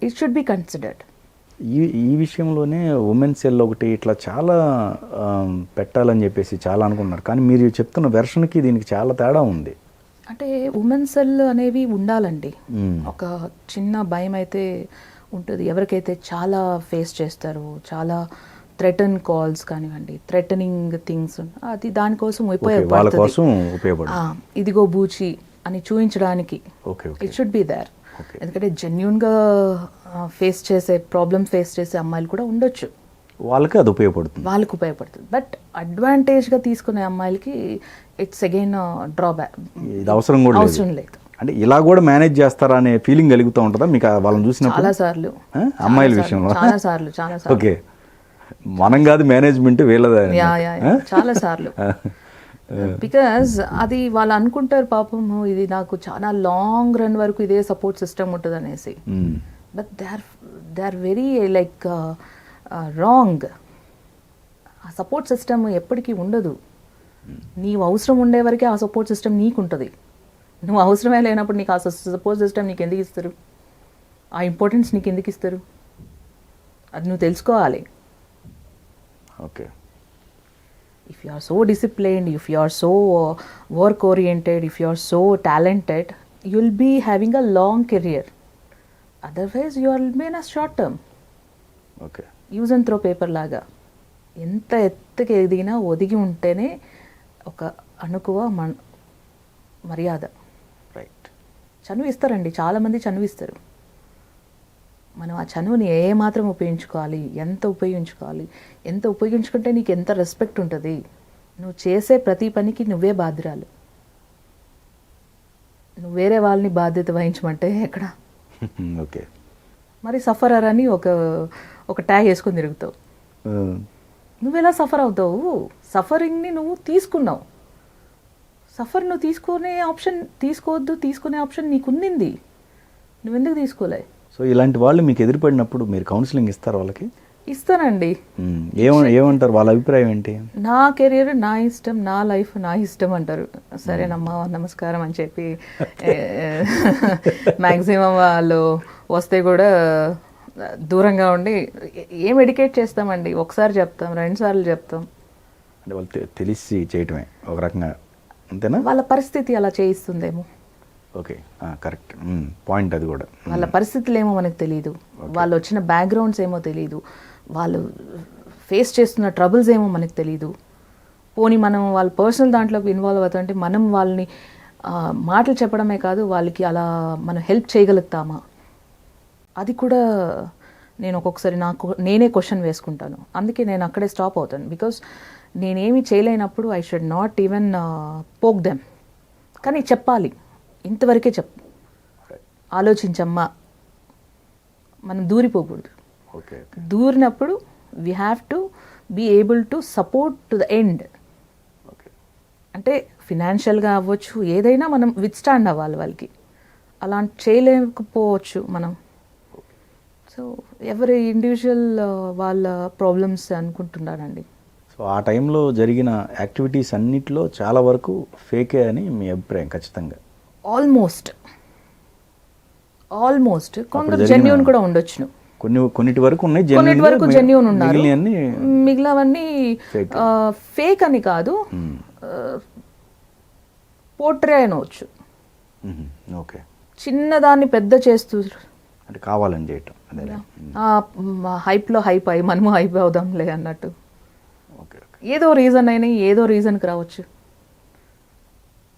it should be considered. ఈ విషయంలోనే ఉమెన్ సెల్ ఒకటి ఇట్లా చాలా పెట్టాలని చెప్పేసి చాలా అనుకున్నారు, కానీ మీరు చెప్తున్న వెర్షన్కి దీనికి చాలా తేడా ఉంది. అంటే ఉమెన్ సెల్ అనేవి ఉండాలండి. ఒక చిన్న భయం అయితే ఉంటుంది. ఎవరికైతే చాలా ఫేస్ చేస్తారు, చాలా థ్రెటన్ కాల్స్ కానివ్వండి, థ్రెటనింగ్ థింగ్స్, అది దానికోసం ఉపయోగపడుతుంది. ఇదిగో బూచి అని చూపించడానికి ఇట్ షుడ్ బి దేర్. ఎందుకంటే జెన్యూన్గా ప్రాబ్లమ్ ఫేస్ చేసే అమ్మాయిలు కూడా ఉండొచ్చు, వాళ్ళకి అది ఉపయోగపడుతుంది. బట్ అడ్వాంటేజ్గా తీసుకునే అమ్మాయిలకి ఇట్స్ అగైన్ డ్రాబ్యాక్, అవసరం లేదు. అంటే ఇలా కూడా మేనేజ్ చేస్తారా అనే ఫీలింగ్ కలుగుతూ ఉంటుందా మీకు వాళ్ళని చూసినప్పుడు? చాలా సార్లు అమ్మాయిల విషయంలో చాలా సార్లు ఓకే, మనం కాదు మేనేజ్మెంట్ వీళ్ళదా? చాలా సార్లు. బికాజ్ అది వాళ్ళు అనుకుంటారు పాపం ఇది నాకు చాలా లాంగ్ రన్ వరకు ఇదే సపోర్ట్ సిస్టమ్ ఉంటుంది అనేసి. But they are very like wrong. ఆ సపోర్ట్ సిస్టమ్ ఎప్పటికీ ఉండదు. నీవు అవసరం ఉండే వరకే ఆ సపోర్ట్ సిస్టమ్ నీకు ఉంటుంది. నువ్వు అవసరమే లేనప్పుడు నీకు ఆ సపోర్ట్ సిస్టమ్ నీకు ఎందుకు ఇస్తారు? ఆ ఇంపార్టెన్స్ నీకు ఎందుకు ఇస్తారు? అది నువ్వు తెలుసుకోవాలి. Okay, if you are so disciplined, if you are so work oriented, if you are so talented, you will be having a long career. Otherwise you will be in a short term. Okay, use and throw paper లాగా ఎంత ఎత్తుకి ఎదిగినా ఒదిగి ఉంటేనే ఒక అణుకువ మర్యాద. Right. చనువు ఇస్తారండి, చాలామంది చనువు ఇస్తారు. మనం ఆ చనువుని ఏ మాత్రం ఉపయోగించుకోవాలి, ఎంత ఉపయోగించుకుంటే నీకు ఎంత రెస్పెక్ట్ ఉంటుంది. నువ్వు చేసే ప్రతి పనికి నువ్వే బాధ్యురాలు. నువ్వు వేరే వాళ్ళని బాధ్యత వహించమంటే ఎక్కడ? ఓకే, మరి సఫరర్ అని ఒక ట్యాగ్ వేసుకొని తిరుగుతావు. నువ్వు ఎలా సఫర్ అవుతావు? సఫరింగ్ని నువ్వు తీసుకున్నావు. నువ్వు తీసుకునే ఆప్షన్ నీకున్నింది, నువ్వెందుకు తీసుకోలే? సో ఇలాంటి వాళ్ళు మీకు ఎదురుపడినప్పుడు మీరు కౌన్సిలింగ్ ఇస్తారు వాళ్ళకి? ఇస్తానండి. ఏమంటారు, వాళ్ళ అభిప్రాయం ఏంటి? నా కెరీర్ నా ఇష్టం, నా లైఫ్ నా ఇష్టం అంటారు. సరేనమ్మా నమస్కారం అని చెప్పి మ్యాక్సిమం వాళ్ళు వస్తే కూడా దూరంగా ఉండి ఏం ఎడ్యుకేట్ చేస్తామండి? ఒకసారి చెప్తాం, 2 సార్లు చెప్తాం. అంటే వాళ్ళు తెలిసి చేయటమే ఒక రకంగా, అంతేనా? వాళ్ళ పరిస్థితి అలా చేయిస్తుందేమో. ఓకే, కరెక్ట్ పాయింట్ అది కూడా. వాళ్ళ పరిస్థితులు ఏమో మనకు తెలియదు, వాళ్ళు వచ్చిన బ్యాక్గ్రౌండ్స్ ఏమో తెలియదు, వాళ్ళు ఫేస్ చేస్తున్న ట్రబుల్స్ ఏమో మనకు తెలియదు. పోనీ మనం వాళ్ళ పర్సనల్ దాంట్లోకి ఇన్వాల్వ్ అవుతుంటే మనం వాళ్ళని మాటలు చెప్పడమే కాదు, వాళ్ళకి అలా మనం హెల్ప్ చేయగలుగుతామా? అది కూడా నేను ఒక్కొక్కసారి నేనే క్వశ్చన్ వేసుకుంటాను. అందుకే నేను అక్కడే స్టాప్ అవుతాను. బికాస్ నేనేమి చేయలేనప్పుడు I should not even poke them. కానీ చెప్పాలి, ఇంతవరకే చెప్పు, ఆలోచించమ్మా, మనం దూరిపోకూడదు. దూరినప్పుడు we have to be able to support to the end. అంటే ఫినాన్షియల్గా అవ్వచ్చు, ఏదైనా మనం విత్స్టాండ్ అవ్వాలి వాళ్ళకి. అలాంటి చేయలేకపోవచ్చు మనం. సో ఎవరి ఇండివిజువల్ వాళ్ళ ప్రాబ్లమ్స్ అనుకుంటున్నారండి. సో ఆ టైంలో జరిగిన యాక్టివిటీస్ అన్నిటిలో చాలా వరకు ఫేకే అని మీ అభిప్రాయం? ఖచ్చితంగా ఆల్మోస్ట్ కొందరు జెన్యూన్ కూడా ఉండొచ్చు. కొన్నిటి వరకు ఉన్నాయి, కొన్నిటి వరకు జెన్యూన్ ఉన్నారు, మిగిలినవన్నీ ఫేక్ అని కాదు, పోర్ట్రే అనవచ్చు. ఓకే, చిన్నదాన్ని పెద్ద చేస్తూ అంటే కావాలని చేయటం, హైప్లో హైప్ అయ్యి మనము హైప్ అవుదాంలే అన్నట్టు. ఏదో రీజన్ అయినా ఏదో రీజన్కి రావచ్చు.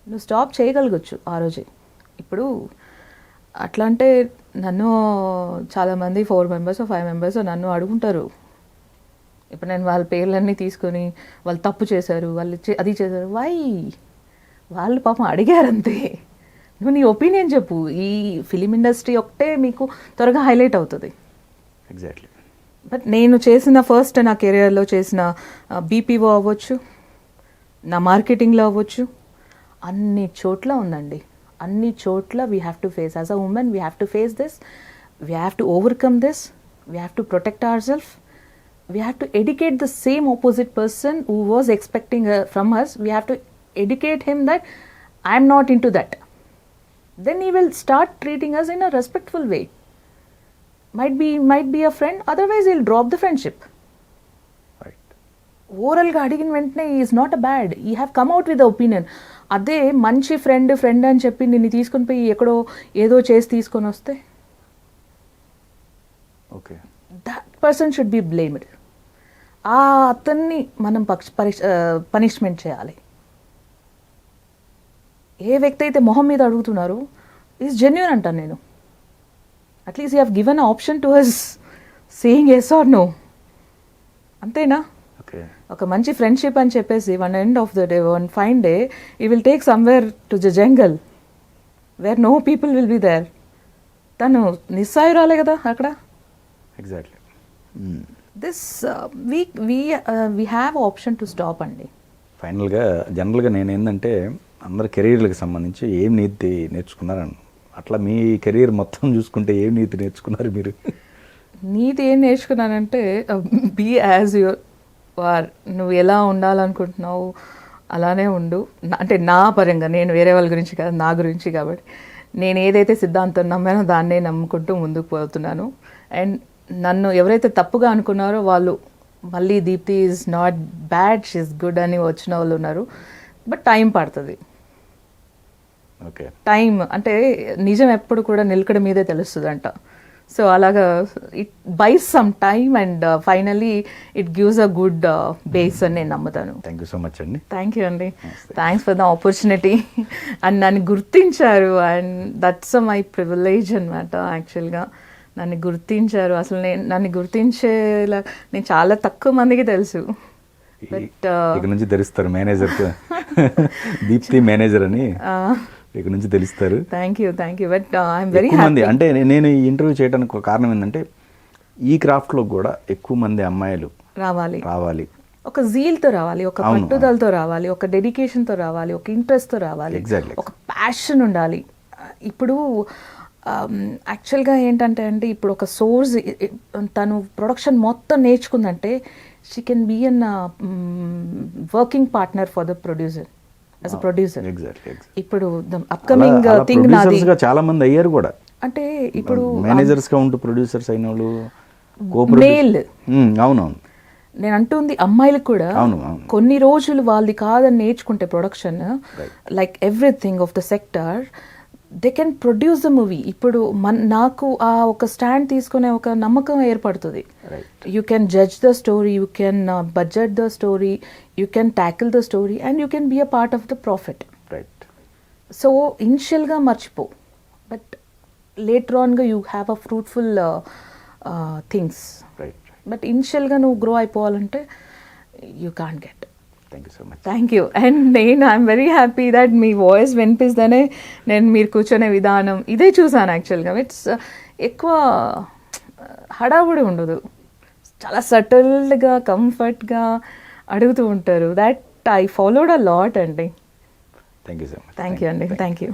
నువ్వు స్టాప్ చేయగలగచ్చు ఆ రోజే. ఇప్పుడు అట్లా అంటే నన్ను చాలామంది 4 members 5 members నన్ను అడుగుంటారు. ఇప్పుడు నేను వాళ్ళ పేర్లన్నీ తీసుకొని వాళ్ళు తప్పు చేశారు, వాళ్ళు అది చేశారు, వాళ్ళు పాపం అడిగారంతే. నువ్వు నీ ఒపీనియన్ చెప్పు. ఈ ఫిలిం ఇండస్ట్రీ ఒకటే మీకు త్వరగా హైలైట్ అవుతుంది. ఎగ్జాక్ట్లీ. బట్ నేను చేసిన ఫస్ట్ నా కెరియర్లో చేసిన బీపీఓ అవ్వచ్చు, నా మార్కెటింగ్లో అవ్వచ్చు, అన్ని చోట్ల ఉందండి. అన్ని చోట్ల we have to face as a women, we have to face this, we have to overcome this, we have to protect our self, we have to educate the same opposite person who was expecting from us. We have to educate him that I'm not in to that. Then he will start treating us in a respectful way. Might be a friend, otherwise he'll drop the friendship. Right. Oral ga adigin ventane he is not a bad. He have come out with the opinion. Ade manchi friend అని చెప్పి నిన్ను తీసుకొని పోయి ఎక్కడో ఏదో చేసి తీసుకొని వస్తే okay, that person should be blamed. ఆ అతన్ని మనం పనిష్మెంట్ చేయాలి. ఏ వ్యక్తి అయితే మొహం మీద అడుగుతున్నారో ఈజ్ జెన్యూన్ అంటాను నేను. At least you have given option to us saying yes or no. అంతేనా? ఒక మంచి ఫ్రెండ్షిప్ అని చెప్పేసి one end of the day, one fine day you will take somewhere to the jungle. Where no people will be there. తను నిస్సాయురాలే కదా అక్కడ. Exactly. This we have option to stop అండి. ఫైనల్గా జనరల్గా నేను ఏంటంటే అందరు కెరీర్లకు సంబంధించి ఏం నీతి నేర్చుకున్నారని, అట్లా మీ కెరీర్ మొత్తం చూసుకుంటే ఏం నీతి నేర్చుకున్నారు మీరు? నీతి ఏం నేర్చుకున్నానంటే బీ యాజ్ యువర్ ఆర్. నువ్వు ఎలా ఉండాలనుకుంటున్నావు అలానే ఉండు. అంటే నా పరంగా, నేను వేరే వాళ్ళ గురించి కాదు, నా గురించి. కాబట్టి నేను ఏదైతే సిద్ధాంతం నమ్మానో దాన్నే నమ్ముకుంటూ ముందుకు పోతున్నాను. అండ్ నన్ను ఎవరైతే తప్పుగా అనుకున్నారో వాళ్ళు మళ్ళీ Deepti is not bad, she's good అని వచ్చిన వాళ్ళు ఉన్నారు. బట్ టైం పడుతుంది. ఓకే. టైం అంటే నిజం ఎప్పుడు కూడా నిలకడ మీదే తెలుస్తుందంట. సో అలాగా it buys some time and finally it gives a good base అని నేను నమ్ముతాను. థ్యాంక్ యూ సో మచ్ అండి. థ్యాంక్ యూ అండి. Thanks for the opportunity. And నన్ను గుర్తించారు అండ్ దట్స్ మై ప్రివిలేజ్ అనమాట. యాక్చువల్గా నన్ను గుర్తించారు. అసలు నన్ను గుర్తించేలా నేను చాలా తక్కువ మందికి తెలుసు. బట్ ఇక నుంచి తెలుస్తారు మేనేజర్, దీప్తి మేనేజర్ అని ఇక నుంచి తెలుస్తారు. Thank you. But I'm very మంది అంటే నేను ఈ ఇంటర్వ్యూ చేయడానికి ఒక కారణం ఏంటంటే ఈ క్రాఫ్ట్లో కూడా ఎక్కువ మంది అమ్మాయిలు రావాలి. ఒక జీల్తో రావాలి, ఒక పట్టుదలతో రావాలి, ఒక డెడికేషన్తో రావాలి, ఒక ఇంట్రెస్ట్తో రావాలి, ఒక ప్యాషన్ ఉండాలి. ఇప్పుడు యాక్చువల్గా ఏంటంటే అండి, ఇప్పుడు ఒక సోర్స్ తను ప్రొడక్షన్ మొత్తం నేర్చుకుందంటే she can be an working partner for the producer. As a producer ఇప్పుడు అప్కమింగ్ థింగ్ నాది. చాలా మంది అయ్యారు కూడా. అంటే ఇప్పుడు మేనేజర్స్ గా ఉంటూ ప్రొడ్యూసర్స్ అయిన వాళ్ళు మేల్. అవునవును. నేను అంటుంది అమ్మాయిలకు కూడా కొన్ని రోజులు వాళ్ళది కాదని నేర్చుకుంటే production, like everything of the sector, they can produce the movie. ఇప్పుడు నాకు ఆ ఒక స్టాండ్ తీసుకునే ఒక నమ్మకం ఏర్పడుతుంది. You can judge the story, you can budget the story, you can tackle the story and you can be a part of the profit. So ఇనిషియల్గా మర్చిపో, బట్ లేటర్ ఆన్గా you have a fruitful things. But ఇనిషియల్గా నువ్వు grow అయిపోవాలంటే you can't get. Thank you so much. Thank you. And I'm very happy that మీ voice వినిపిస్తేనే నేను మీరు కూర్చొనే విధానం ఇదే చూసాను. యాక్చువల్గా ఇట్స్ ఎక్కువ హడావుడి ఉండదు, చాలా సటిల్గా కంఫర్ట్గా అడుగుతూ ఉంటారు. That I followed a lot అండి. Thank you so much. Thank you అండి. Thank you.